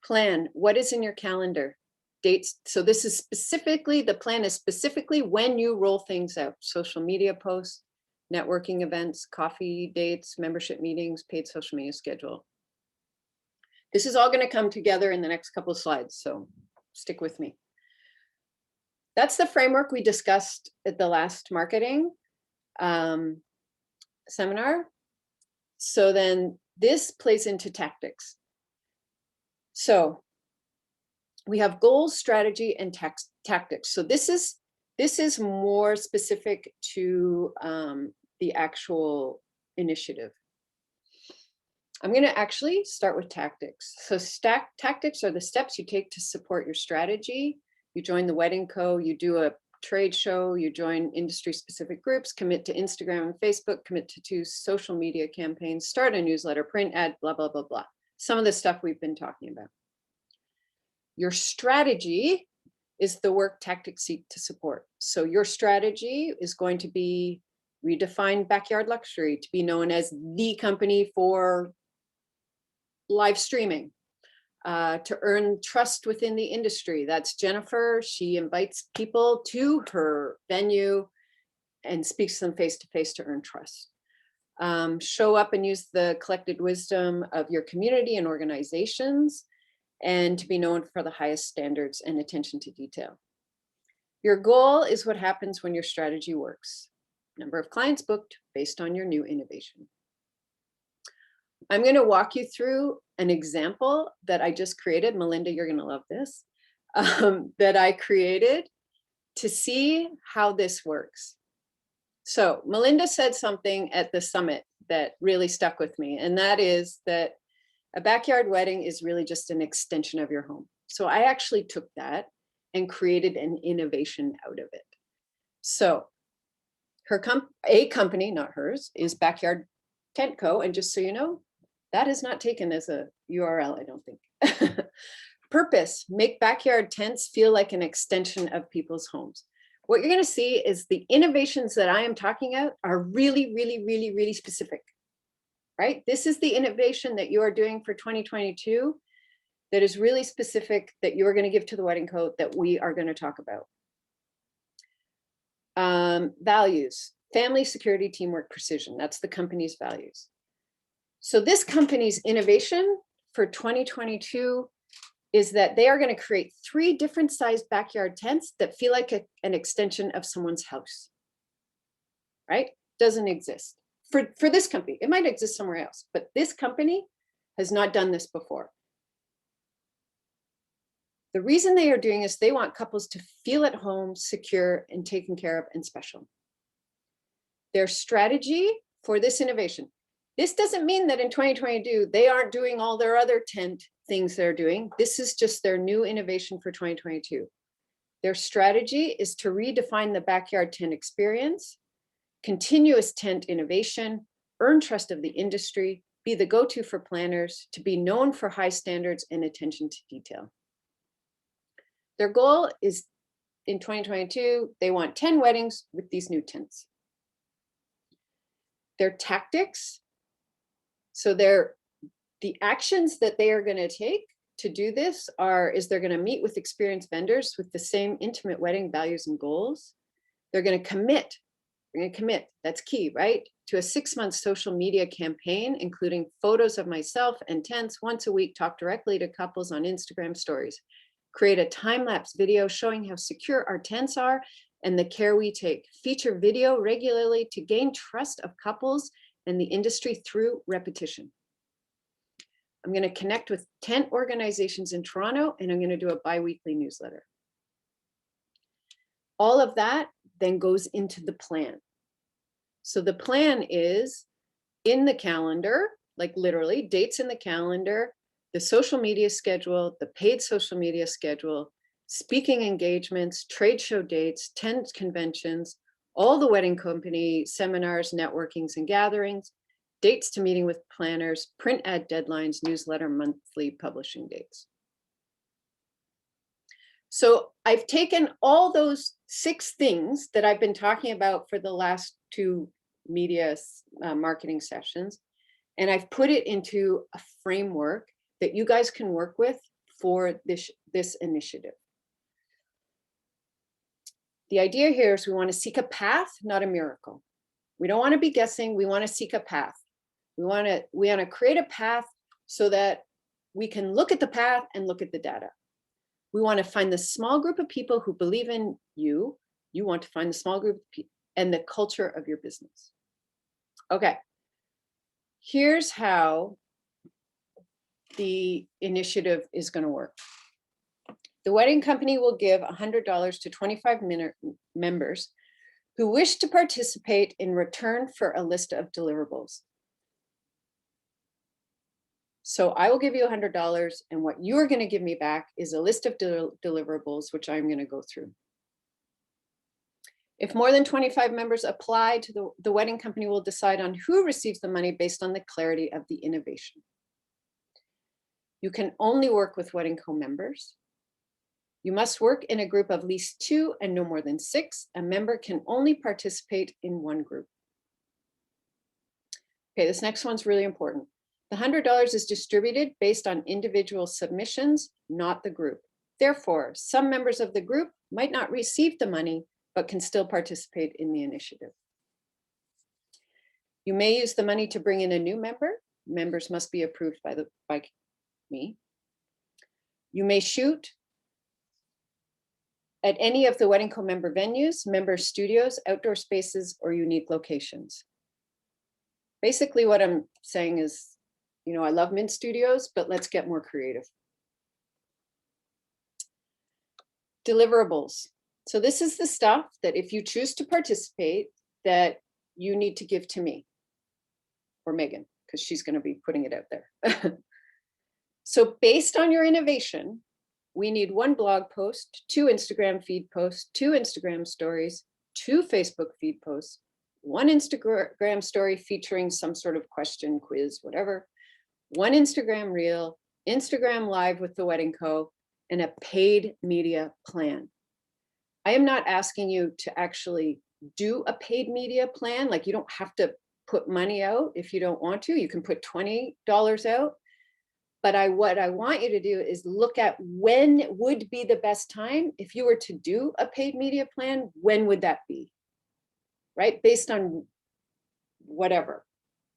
Plan, what is in your calendar? Dates, so this is specifically, the plan is specifically when you roll things out. Social media posts, networking events, coffee dates, membership meetings, paid social media schedule. This is all going to come together in the next couple of slides, so stick with me. That's the framework we discussed at the last marketing seminar. So then this plays into tactics. So we have goals, strategy, and tactics. So this is more specific to the actual initiative. I'm going to actually start with tactics. So tactics are the steps you take to support your strategy. You join the Wedding Co, you do a trade show, you join industry-specific groups, commit to Instagram and Facebook, commit to 2 social media campaigns, start a newsletter, print ad, blah, blah, blah, blah. Some of the stuff we've been talking about. Your strategy is the work tactics seek to support. So your strategy is going to be redefine backyard luxury to be known as the company for live streaming. To earn trust within the industry. That's Jennifer. She invites people to her venue and speaks to them face-to-face to earn trust. Show up and use the collected wisdom of your community and organizations, and to be known for the highest standards and attention to detail. Your goal is what happens when your strategy works. Number of clients booked based on your new innovation. I'm going to walk you through an example that I just created. Melinda, you're going to love this, that I created to see how this works. So Melinda said something at the summit that really stuck with me, and that is that a backyard wedding is really just an extension of your home. So I actually took that and created an innovation out of it. So a company, not hers, is Backyard Tent Co. And just so you know, that is not taken as a URL, I don't think. Purpose, make backyard tents feel like an extension of people's homes. What you're going to see is the innovations that I am talking about are really, really, really, really specific, right? This is the innovation that you are doing for 2022 that is really specific that you're going to give to the Wedding Co. that we are going to talk about. Values, family, security, teamwork, precision. That's the company's values. So this company's innovation for 2022 is that they are going to create 3 different sized backyard tents that feel like an extension of someone's house, right? Doesn't exist for this company. It might exist somewhere else, but this company has not done this before. The reason they are doing this, they want couples to feel at home, secure, and taken care of and special. Their strategy for this innovation. This doesn't mean that in 2022, they aren't doing all their other tent things they're doing. This is just their new innovation for 2022. Their strategy is to redefine the backyard tent experience, continuous tent innovation, earn trust of the industry, be the go-to for planners, to be known for high standards and attention to detail. Their goal is in 2022, they want 10 weddings with these new tents. Their tactics, so the actions that they are going to take to do this is they're going to meet with experienced vendors with the same intimate wedding values and goals. They're going to commit. They're going to commit. That's key, right? To a 6-month social media campaign, including photos of myself and tents once a week, talk directly to couples on Instagram stories. Create a time-lapse video showing how secure our tents are and the care we take. Feature video regularly to gain trust of couples and the industry through repetition. I'm going to connect with tent organizations in Toronto, and I'm going to do a bi-weekly newsletter. All of that then goes into the plan. So the plan is in the calendar, like literally dates in the calendar, the social media schedule, the paid social media schedule, speaking engagements, trade show dates, tent conventions, all the wedding company seminars, networkings, and gatherings, dates to meeting with planners, print ad deadlines, newsletter, monthly publishing dates. So I've taken all those 6 things that I've been talking about for the last 2 media marketing sessions, and I've put it into a framework that you guys can work with for this initiative. The idea here is we want to seek a path, not a miracle. We don't want to be guessing. We want to seek a path. We want to create a path so that we can look at the path and look at the data. We want to find the small group of people who believe in you. You want to find the small group of people and the culture of your business. Okay. Here's how the initiative is going to work. The wedding company will give $100 to 25 members who wish to participate in return for a list of deliverables. So I will give you $100, and what you're going to give me back is a list of deliverables, which I'm going to go through. If more than 25 members apply to the wedding company will decide on who receives the money based on the clarity of the innovation. You can only work with Wedding Co members. You must work in a group of at least 2 and no more than 6. A member can only participate in 1 group. Okay, this next one's really important. The $100 is distributed based on individual submissions, not the group. Therefore, some members of the group might not receive the money, but can still participate in the initiative. You may use the money to bring in a new member. Members must be approved by me. You may shoot at any of the Wedding Co member venues, member studios, outdoor spaces, or unique locations. Basically what I'm saying is, I love Mint Studios, but let's get more creative. Deliverables. So this is the stuff that if you choose to participate, that you need to give to me or Megan, because she's going to be putting it out there. So based on your innovation, we need 1 blog post, 2 Instagram feed posts, 2 Instagram stories, 2 Facebook feed posts, one Instagram story featuring some sort of question, quiz, whatever, one Instagram reel, Instagram live with the Wedding Co, and a paid media plan. I am not asking you to actually do a paid media plan. Like, you don't have to put money out if you don't want to. You can put $20 out. But what I want you to do is look at when would be the best time. If you were to do a paid media plan, when would that be? Right? Based on whatever.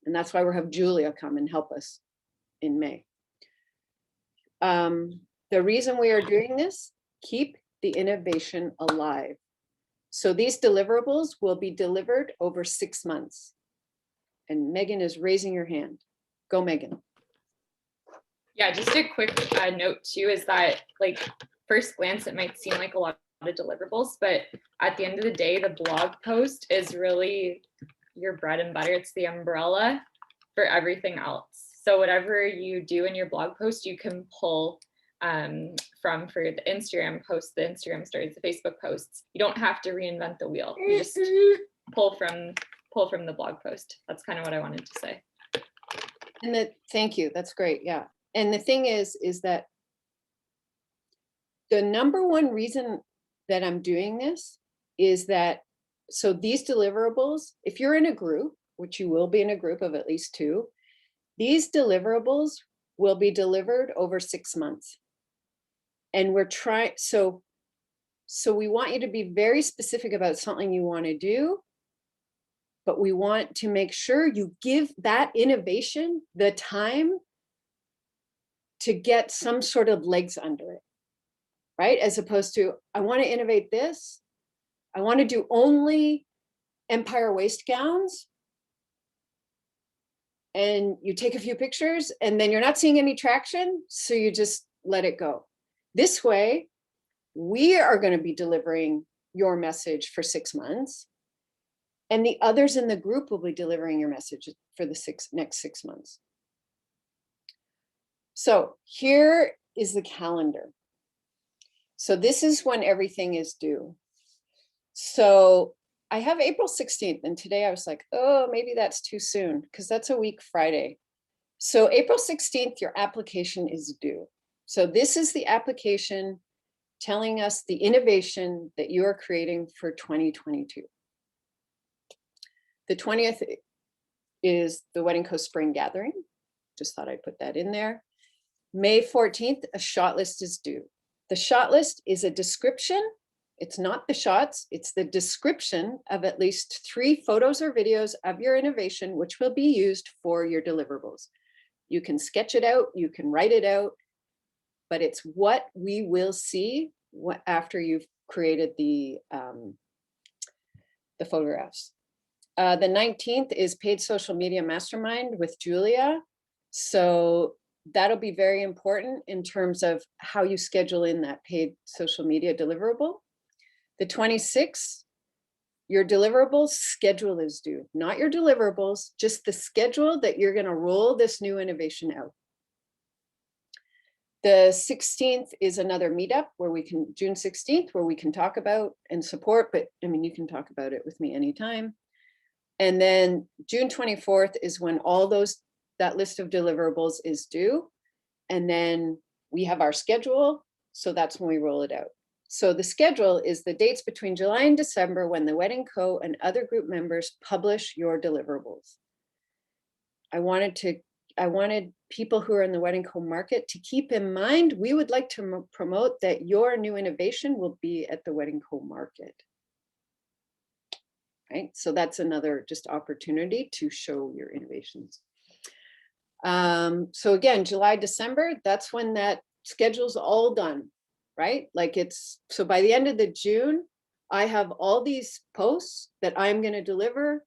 And that's why we'll have Julia come and help us in May. The reason we are doing this, keep the innovation alive. So these deliverables will be delivered over 6 months. And Megan is raising her hand. Go, Megan. Yeah, just a quick note too is that, like, first glance, it might seem like a lot of deliverables, but at the end of the day, the blog post is really your bread and butter. It's the umbrella for everything else. So whatever you do in your blog post, you can pull from for the Instagram posts, the Instagram stories, the Facebook posts. You don't have to reinvent the wheel. You just pull from the blog post. That's kind of what I wanted to say. And thank you. That's great. Yeah. And the thing is that the number one reason that I'm doing this is that, so these deliverables, if you're in a group, which you will be in a group of at least 2, these deliverables will be delivered over 6 months. And we're trying, so we want you to be very specific about something you want to do, but we want to make sure you give that innovation the time to get some sort of legs under it, right? As opposed to, I want to innovate this. I want to do only empire waist gowns. And you take a few pictures and then you're not seeing any traction. So you just let it go. This way, we are going to be delivering your message for 6 months. And the others in the group will be delivering your message for the next 6 months. So here is the calendar. So this is when everything is due. So I have April 16th, and today I was like, oh, maybe that's too soon because that's a week Friday. So April 16th, your application is due. So this is the application telling us the innovation that you are creating for 2022. The 20th is the Wedding Co Spring Gathering. Just thought I'd put that in there. May 14th, a shot list is due. The shot list is a description. It's not the shots, it's the description of at least 3 photos or videos of your innovation, which will be used for your deliverables. You can sketch it out, you can write it out, but it's what we will see after you've created the photographs. The 19th is paid social media mastermind with Julia. So that'll be very important in terms of how you schedule in that paid social media deliverable. The 26th, your deliverables schedule is due, not your deliverables, just the schedule that you're going to roll this new innovation out. The 16th is another meetup where we can, June 16th, where we can talk about and support, but I mean, you can talk about it with me anytime. And then June 24th is when all that list of deliverables is due. And then we have our schedule. So that's when we roll it out. So the schedule is the dates between July and December when the Wedding Co and other group members publish your deliverables. I wanted people who are in the Wedding Co market to keep in mind, we would like to promote that your new innovation will be at the Wedding Co market. Right, so that's another just opportunity to show your innovations. So again, July, December, that's when that schedule's all done, right? Like so by the end of the June, I have all these posts that I'm going to deliver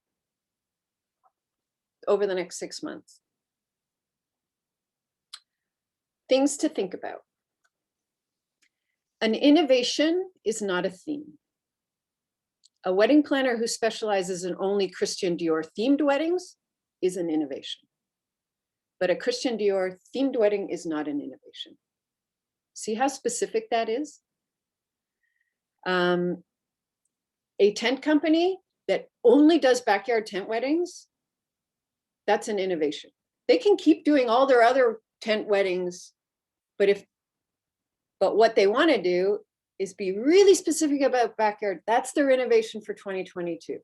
over the next 6 months. Things to think about. An innovation is not a theme. A wedding planner who specializes in only Christian Dior themed weddings is an innovation. But a Christian Dior themed wedding is not an innovation. See how specific that is? A tent company that only does backyard tent weddings, that's an innovation. They can keep doing all their other tent weddings, but what they want to do is be really specific about backyard. That's their innovation for 2022.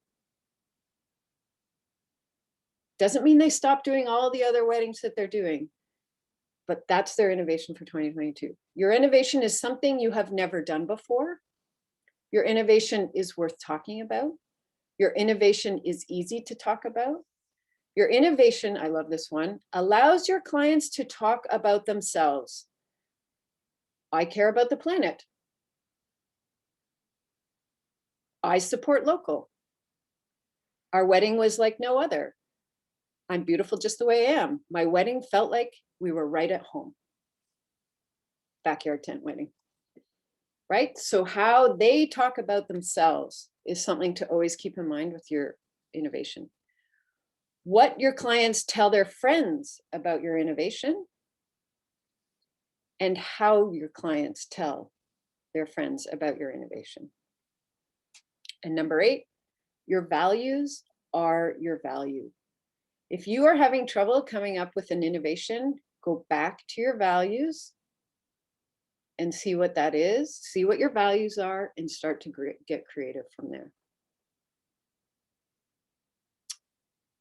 Doesn't mean they stop doing all the other weddings that they're doing, but that's their innovation for 2022. Your innovation is something you have never done before. Your innovation is worth talking about. Your innovation is easy to talk about. Your innovation, I love this one, allows your clients to talk about themselves. I care about the planet. I support local. Our wedding was like no other. I'm beautiful just the way I am. My wedding felt like we were right at home. Backyard tent wedding, right? So how they talk about themselves is something to always keep in mind with your innovation. What your clients tell their friends about your innovation, and how your clients tell their friends about your innovation. And number 8, your values are your value. If you are having trouble coming up with an innovation, go back to your values and see what that is, see what your values are, and start to get creative from there.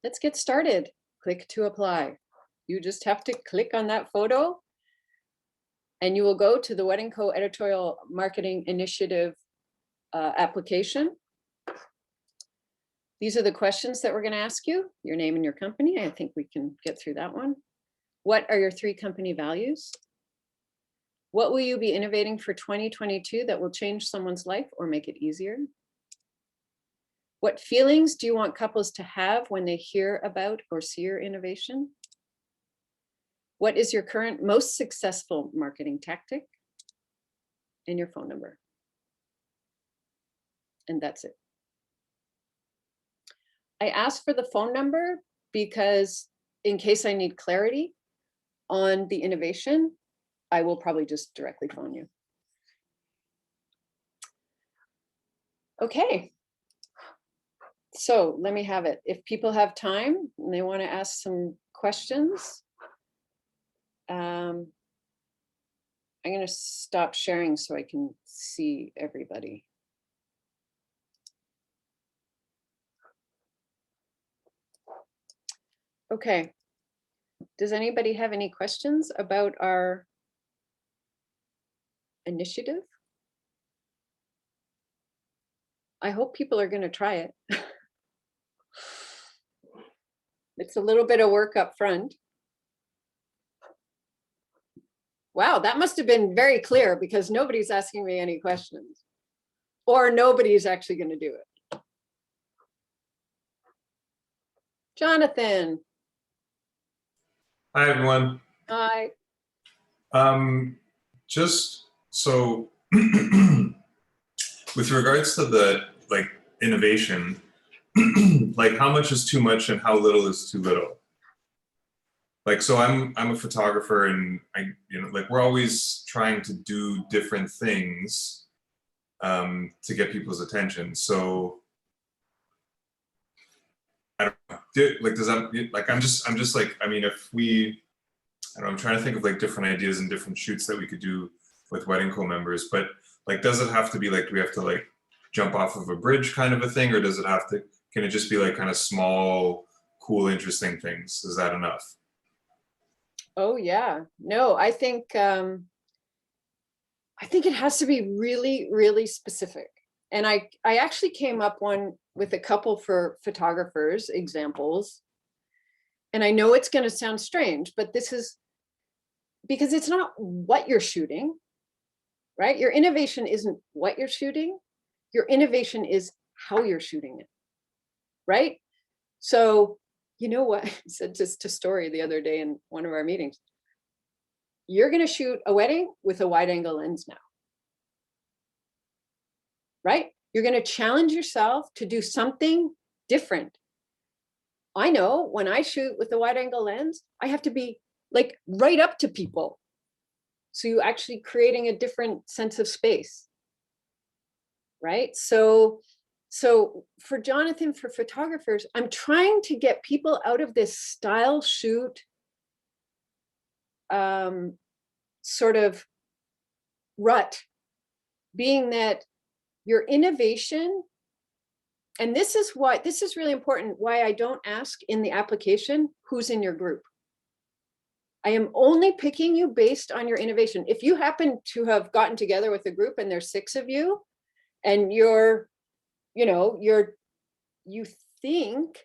Let's get started. Click to apply. You just have to click on that photo and you will go to the Wedding Co. Editorial Marketing Initiative application. These are the questions that we're going to ask you, your name and your company. I think we can get through that one. What are your 3 company values? What will you be innovating for 2022 that will change someone's life or make it easier? What feelings do you want couples to have when they hear about or see your innovation? What is your current most successful marketing tactic? And your phone number. And that's it. I asked for the phone number because in case I need clarity on the innovation, I will probably just directly phone you. Okay. So let me have it. If people have time and they want to ask some questions, I'm going to stop sharing so I can see everybody. Okay. Does anybody have any questions about our initiative? I hope people are going to try it. It's a little bit of work up front. Wow, that must have been very clear because nobody's asking me any questions. Or nobody's actually going to do it. Jonathan. Hi, everyone. Hi. Just so with regards to the innovation, how much is too much and how little is too little? So I'm a photographer and we're always trying to do different things to get people's attention. So I don't know, does that if we, I'm trying to think of different ideas and different shoots that we could do with Wedding Co members, but does it have to be do we have to jump off of a bridge kind of a thing, or does it have to, can it just be kind of small, cool, interesting things? Is that enough? Oh yeah, no, I think it has to be really, really specific. And I actually came up with a couple for photographers examples. And I know it's going to sound strange, but this is because it's not what you're shooting, right? Your innovation isn't what you're shooting. Your innovation is how you're shooting it, right? So, you know what I said just to Story the other day in one of our meetings? You're going to shoot a wedding with a wide angle lens now, right? You're going to challenge yourself to do something different. I know when I shoot with a wide angle lens, I have to be right up to people. So you're actually creating a different sense of space, right? So So for Jonathan, for photographers, I'm trying to get people out of this style shoot sort of rut, being that your innovation, and this is really important, why I don't ask in the application who's in your group. I am only picking you based on your innovation. If you happen to have gotten together with a group and there's 6 of you, and you think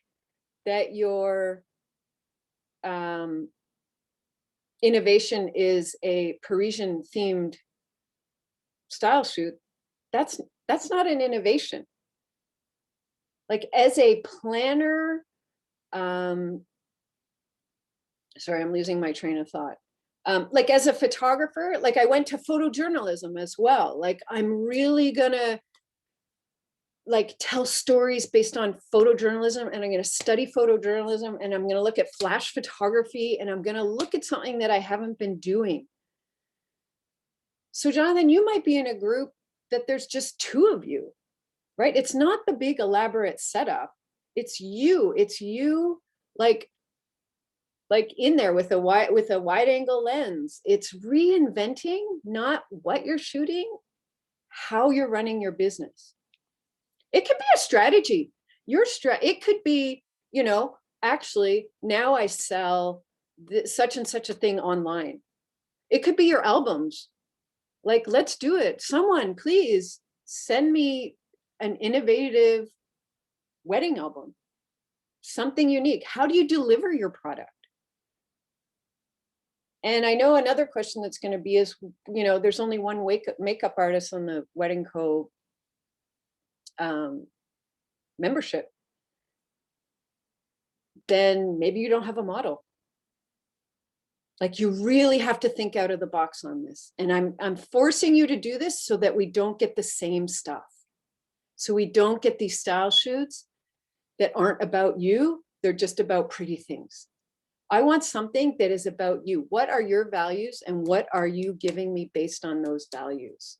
that your innovation is a Parisian themed style shoot, that's not an innovation. Like as a planner, sorry, I'm losing my train of thought. Like as a photographer, like I went to photojournalism as well. Like I'm really gonna like tell stories based on photojournalism, and I'm gonna study photojournalism, and I'm gonna look at flash photography, and I'm gonna look at something that I haven't been doing. So Jonathan, you might be in a group that there's just 2 of you, right? It's not the big elaborate setup. It's you like in there with a wide angle lens. It's reinventing not what you're shooting, how you're running your business. It could be a strategy. It could be, actually now I sell such and such a thing online. It could be your albums. Like, let's do it. Someone please send me an innovative wedding album, something unique. How do you deliver your product? And I know another question that's going to be is, there's only one makeup artist on the Wedding Co. Membership. Then maybe you don't have a model. Like you really have to think out of the box on this. And I'm forcing you to do this so that we don't get the same stuff. So we don't get these style shoots that aren't about you. They're just about pretty things. I want something that is about you. What are your values and what are you giving me based on those values?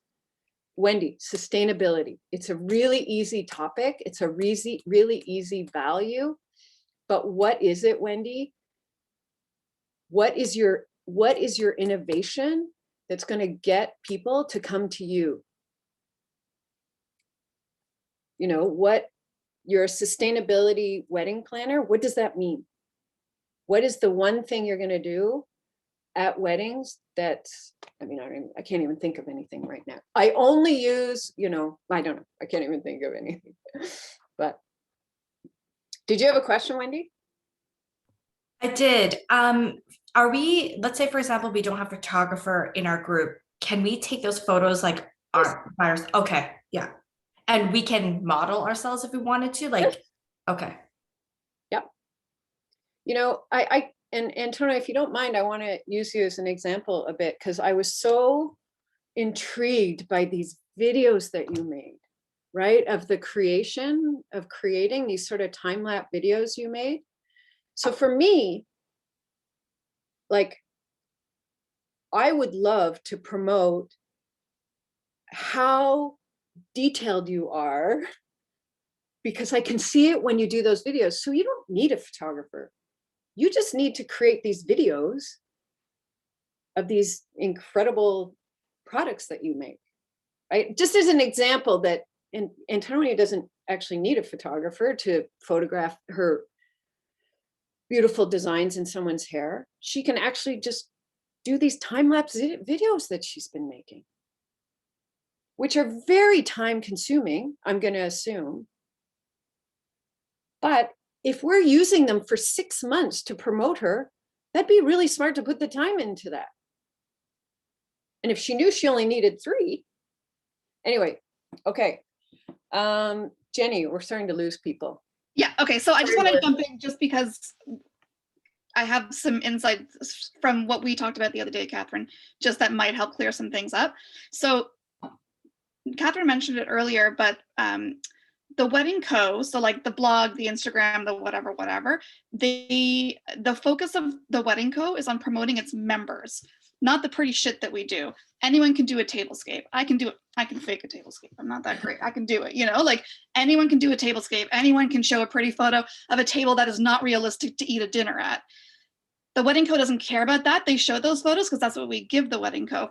Wendy, sustainability. It's a really easy topic. It's a really easy value. But what is it, Wendy? What is your innovation that's going to get people to come to you? What you're a sustainability wedding planner, what does that mean? What is the one thing you're going to do at weddings that's, I can't even think of anything right now. I only use, I don't know. I can't even think of anything. But did you have a question, Wendy? I did. Let's say, for example, we don't have a photographer in our group. Can we take those photos like okay, yeah. And we can model ourselves if we wanted to, like, okay. Yep. And Antonio, if you don't mind, I want to use you as an example a bit, because I was so intrigued by these videos that you made, right? Of creating these sort of time-lapse videos you made. So for me, like, I would love to promote how detailed you are, because I can see it when you do those videos. So you don't need a photographer. You just need to create these videos of these incredible products that you make, right? Just as an example that Antonia doesn't actually need a photographer to photograph her beautiful designs in someone's hair. She can actually just do these time-lapse videos that she's been making, which are very time consuming, I'm going to assume. But if we're using them for 6 months to promote her, that'd be really smart to put the time into that. And if she knew she only needed 3, anyway, okay. Jenny, we're starting to lose people. Yeah, okay, so I just want to jump in just because I have some insights from what we talked about the other day, Catherine, just that might help clear some things up. So Catherine mentioned it earlier, but the Wedding Co., so like the blog, the Instagram, the whatever, the focus of the Wedding Co. is on promoting its members. not the pretty shit that we do. Anyone can do a tablescape. I can do it. I can fake a tablescape. I'm not that great. I can do it, you know, like anyone can do a tablescape. Anyone can show a pretty photo of a table that is not realistic to eat a dinner at. The Wedding Co doesn't care about that. They show those photos because that's what we give the Wedding Co.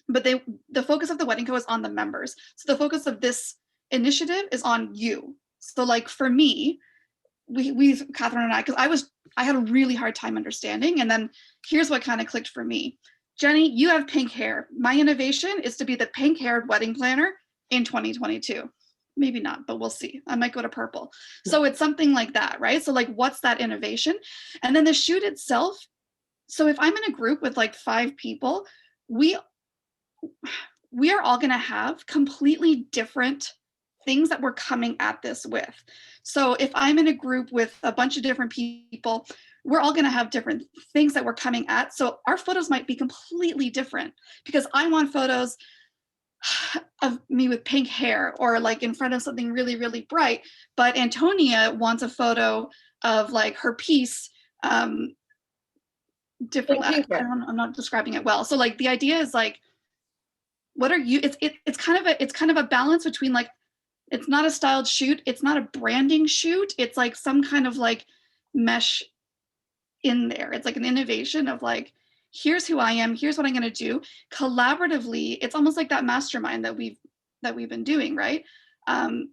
But the focus of the Wedding Co is on the members. So the focus of this initiative is on you. So like for me, we've Catherine and I, because I had a really hard time understanding. And then here's what kind of clicked for me. Jenny, you have pink hair. My innovation is to be the pink haired wedding planner in 2022. Maybe not, but we'll see. I might go to purple. So it's something like that, right? So like, what's that innovation? And then the shoot itself. So if I'm in a group with like 5 people, we are all going to have completely different things that we're coming at this with. So if I'm in a group with a bunch of different people, we're all going to have different things that we're coming at. So our photos might be completely different because I want photos of me with pink hair or like in front of something really, really bright. But Antonia wants a photo of like her piece different. I'm not describing it well. So like the idea is like, what are you, it's kind of a balance between like, it's not a styled shoot. It's not a branding shoot. It's like some kind of like mesh in there. It's like an innovation of like, here's who I am. Here's what I'm going to do collaboratively. It's almost like that mastermind that we've been doing, right? You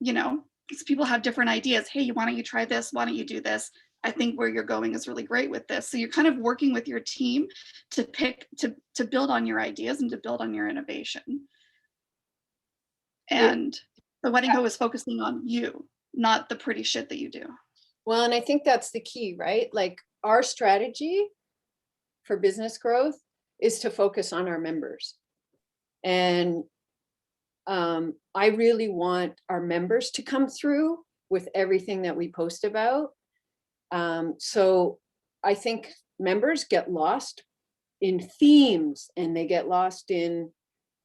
know, because people have different ideas. Hey, why don't you try this? Why don't you do this? I think where you're going is really great with this. So you're kind of working with your team to build on your ideas and to build on your innovation. And the Wedding Co is focusing on you, not the pretty shit that you do. Well, and I think that's the key, right? Like our strategy for business growth is to focus on our members. And I really want our members to come through with everything that we post about. So I think members get lost in themes and they get lost in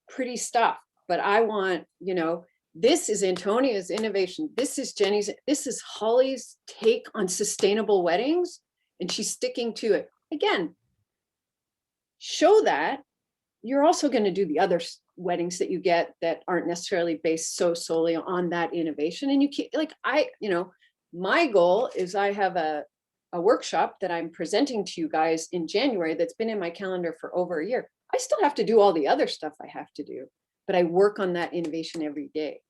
pretty stuff. But I want, you know, this is Antonia's innovation. This is Jenny's, this is Holly's take on sustainable weddings. And she's sticking to it. Again, show that. You're also going to do the other weddings that you get that aren't necessarily based so solely on that innovation. And you can't, like, you know, my goal is I have a workshop that I'm presenting to you guys in January that's been in my calendar for over a year. I still have to do all the other stuff I have to do, but I work on that innovation every day.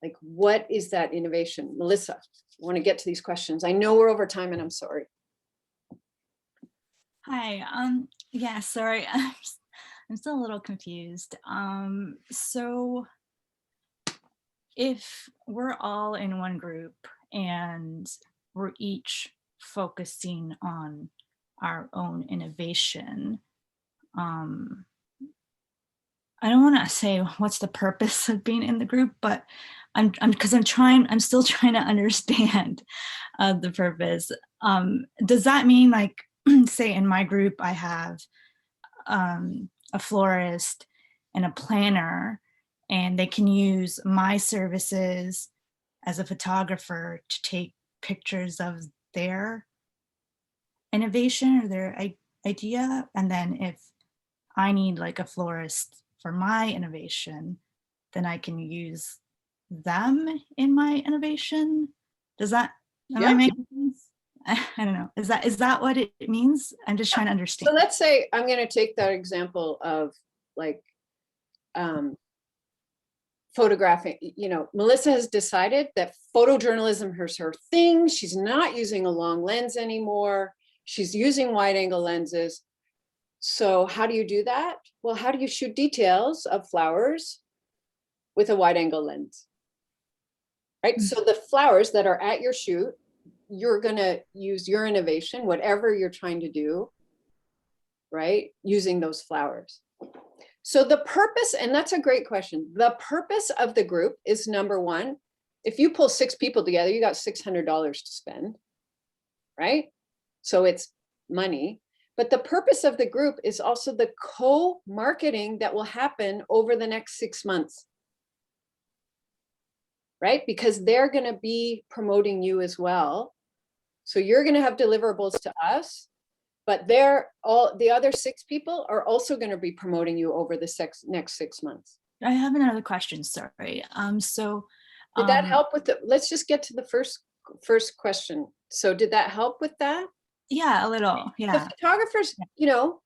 Like, what is that innovation? Melissa, I want to get to these questions. I know we're over time and I'm sorry. Hi, yeah, sorry. I'm still a little confused. So if we're all in one group and we're each focusing on our own innovation, I don't want to say what's the purpose of being in the group, but I'm still trying to understand the purpose. Does that mean, like, say in my group, I have a florist and a planner, and they can use my services as a photographer to take pictures of their innovation or their idea? And then if I need like a florist for my innovation, then I can use them in my innovation. Does that, am I making sense? I don't know. Is that what it means? I'm just trying to understand. So let's say I'm going to take that example of like photographing. You know, Melissa has decided that photojournalism is her thing. She's not using a long lens anymore. She's using wide angle lenses. So how do you do that? Well, how do you shoot details of flowers with a wide angle lens? Right. So the flowers that are at your shoot, you're going to use your innovation, whatever you're trying to do, right? Using those flowers. So the purpose, and that's a great question. The purpose of the group is, number one, if you pull 6 people together, you got $600 to spend, right? So it's money. But the purpose of the group is also the co-marketing that will happen over the next 6 months, right? Because they're going to be promoting you as well. So you're going to have deliverables to us, But they're all, the other 6 people are also going to be promoting you over the next 6 months. I have another question, sorry. Did that help with the, let's just get to the first question. So did that help with that? Yeah, a little, The yeah. photographers, you know,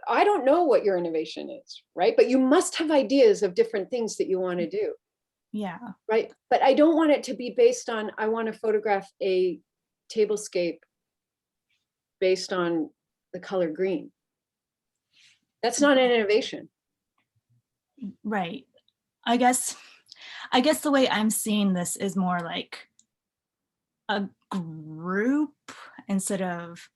I don't know what your innovation is, right? But you must have ideas of different things that you want to do. Yeah. Right. But I don't want it to be based on, I want to photograph a tablescape based on the color green. That's not an innovation. Right. I guess the way I'm seeing this is more like a group instead of,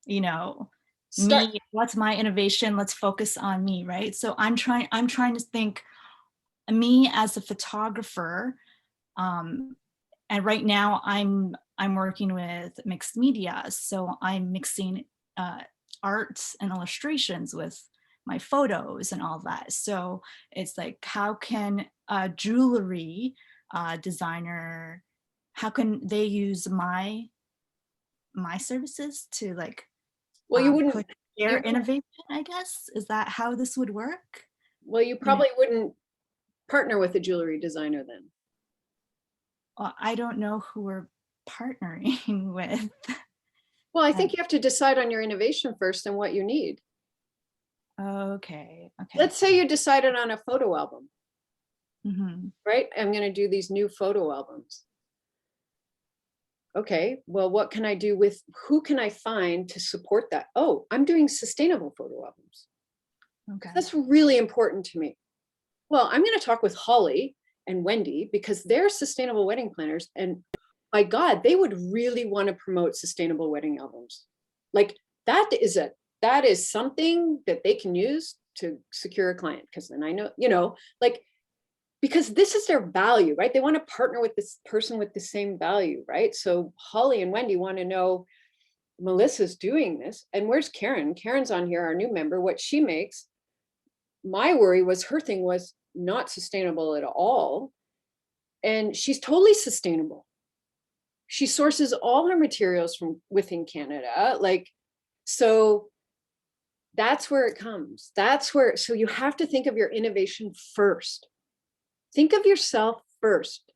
you know, me, what's my innovation? Let's focus on me, right? So I'm trying to think me as a photographer, and right now I'm working with mixed media, so I'm mixing arts and illustrations with my photos and all that. So it's like, how can a jewelry designer, how can they use my services to like, well, you wouldn't put their innovation, I guess? Is that how this would work? Well, you probably wouldn't partner with a jewelry designer then. Well, I don't know who we're partnering with. Well, I think you have to decide on your innovation first and what you need. Okay. Let's say you decided on a photo album, right? I'm going to do these new photo albums. Okay, well, what can I do with, who can I find to support that? Oh, I'm doing sustainable photo albums. Okay. That's really important to me. Well, I'm going to talk with Holly and Wendy because they're sustainable wedding planners. And by God, they would really want to promote sustainable wedding albums. Like that is something that they can use to secure a client. Because then I know, you know, like, because this is their value, right? They want to partner with this person with the same value, right? So Holly and Wendy want to know, Melissa's doing this. And where's Karen? Karen's on here, our new member, what she makes. My worry was her thing was not sustainable at all. And she's totally sustainable. She sources all her materials from within Canada. Like, so that's where it comes. That's where, so you have to think of your innovation first. Think of yourself first.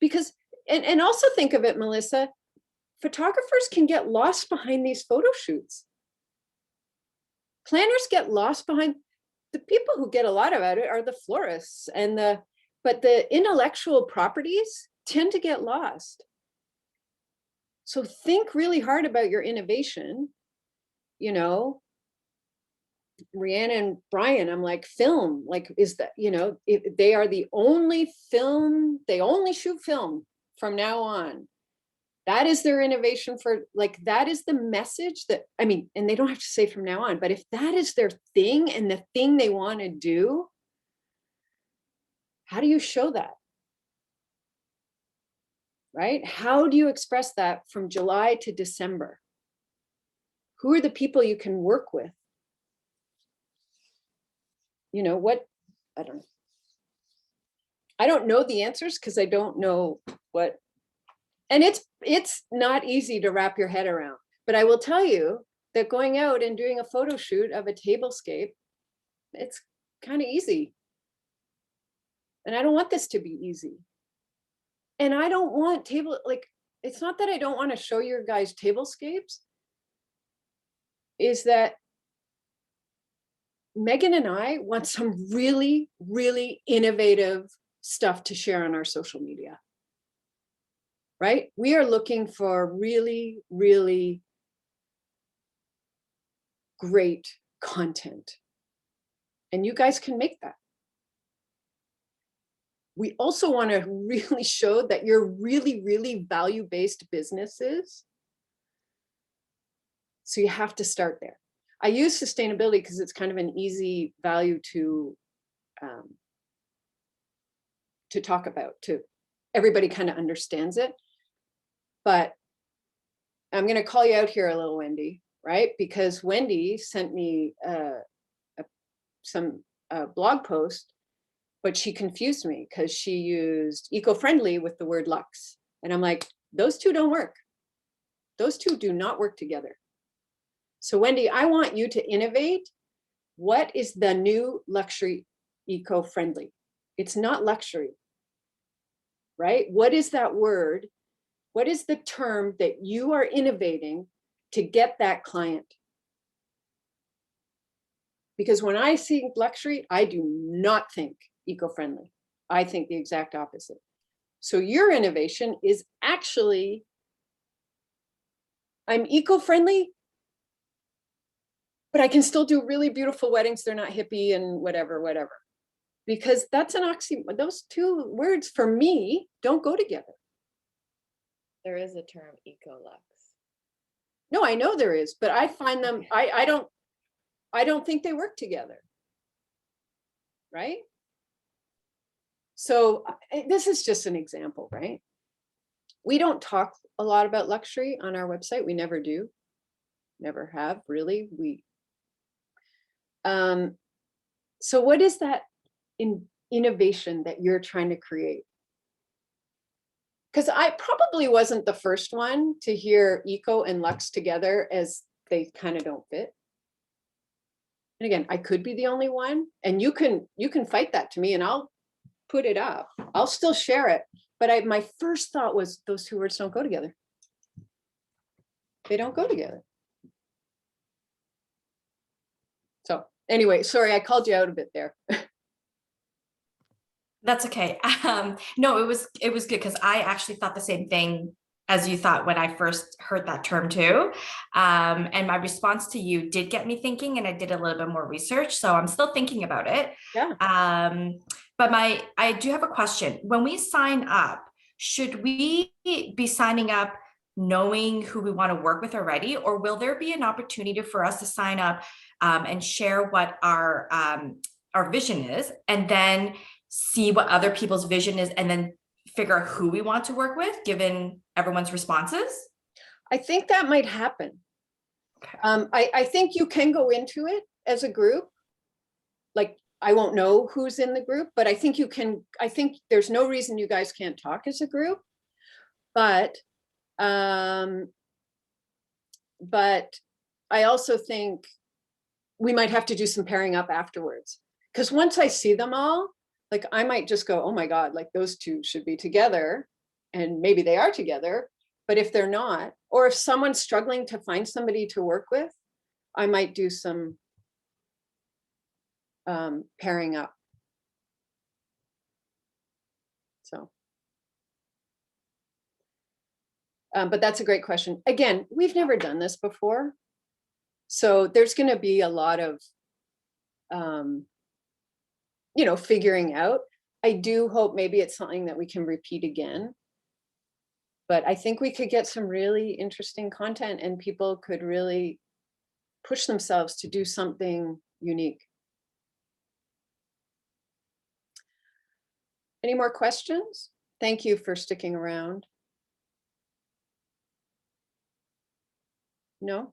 Because, and also think of it, Melissa, photographers can get lost behind these photo shoots. Planners get lost behind, the people who get a lot about it are the florists and but the intellectual properties tend to get lost. So think really hard about your innovation. You know, Rihanna and Brian, I'm like, film, like, is that, you know, if they are the only film, they only shoot film from now on. That is their innovation for, like, that is the message that, I mean, and they don't have to say from now on, but if that is their thing and the thing they want to do, how do you show that? Right? How do you express that from July to December? Who are the people you can work with? You know what? I don't know. I don't know the answers because I don't know what, and it's not easy to wrap your head around. But I will tell you that going out and doing a photo shoot of a tablescape, it's kind of easy. And I don't want this to be easy. And I don't want like, it's not that I don't want to show your guys tablescapes, is that Megan and I want some really, really innovative stuff to share on our social media. Right? We are looking for really, really great content. And you guys can make that. We also want to really show that you're really, really value-based businesses. So you have to start there. I use sustainability because it's kind of an easy value to talk about, to everybody kind of understands it. But I'm going to call you out here a little, Wendy, right? Because Wendy sent me some blog post but she confused me because she used eco-friendly with the word luxe. And I'm like, those two don't work. Those two do not work together. So Wendy, I want you to innovate. What is the new luxury eco-friendly? It's not luxury, right? What is that word? What is the term that you are innovating to get that client? Because when I think luxury, I do not think eco-friendly. I think the exact opposite. So your innovation is actually, I'm eco-friendly, but I can still do really beautiful weddings. They're not hippie and whatever. Because that's an oxymoron. Those two words for me don't go together. There is a term eco-lux. No, I know there is, but I find them, I don't think they work together. Right? So this is just an example, right? We don't talk a lot about luxury on our website. We never do. Never have, really. So what is that innovation that you're trying to create? Because I probably wasn't the first one to hear eco and luxe together, as they kind of don't fit. And again, I could be the only one, and you can fight that to me and I'll put it up. I'll still share it. But my first thought was those two words don't go together. They don't go together. So anyway, sorry, I called you out a bit there. That's okay. No, it was good because I actually thought the same thing as you thought when I first heard that term too. And my response to you did get me thinking, and I did a little bit more research. So I'm still thinking about it. Yeah. But I do have a question. When we sign up, should we be signing up knowing who we want to work with already, or will there be an opportunity for us to sign up and share what our vision is, and then see what other people's vision is, and then figure out who we want to work with given everyone's responses? I think that might happen. Okay. I think you can go into it as a group. Like, I won't know who's in the group, but I think you can. I think there's no reason you guys can't talk as a group. But I also think we might have to do some pairing up afterwards. Because once I see them all, like, I might just go, oh my God, like those two should be together. And maybe they are together. But if they're not, or if someone's struggling to find somebody to work with, I might do some pairing up. So, but that's a great question. Again, we've never done this before. So there's going to be a lot of, figuring out. I do hope maybe it's something that we can repeat again. But I think we could get some really interesting content, and people could really push themselves to do something unique. Any more questions? Thank you for sticking around. No?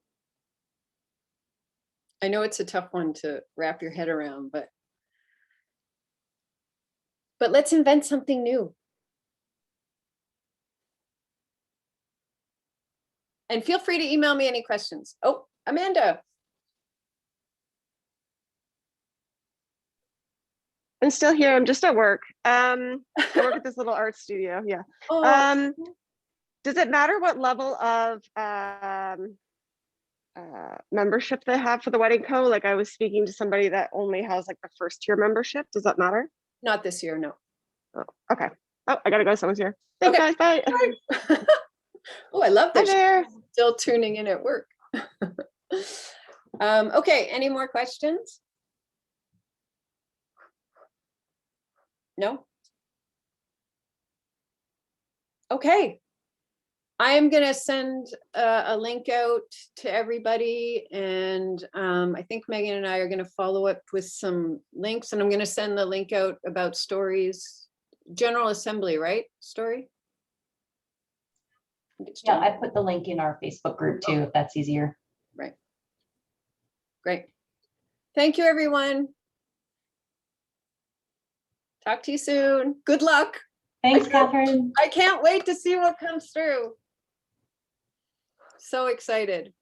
I know it's a tough one to wrap your head around, but let's invent something new. And feel free to email me any questions. Oh, Amanda. I'm still here. I'm just at work. I work at this little art studio. Yeah. Oh. Does it matter what level of membership they have for the Wedding Co? Like, I was speaking to somebody that only has like the first tier membership. Does that matter? Not this year, no. Oh, okay. Oh, I gotta go. Someone's here. Thanks, guys. Bye. Oh, I love that. Hi there. Still tuning in at work. Okay, any more questions? No? Okay. I am going to send a link out to everybody, and I think Megan and I are going to follow up with some links, and I'm going to send the link out about stories, General Assembly, right? Story? Yeah, I put the link in our Facebook group too, if that's easier. Right. Great. Thank you, everyone. Talk to you soon. Good luck. Thanks, Catherine. I can't wait to see what comes through. So excited.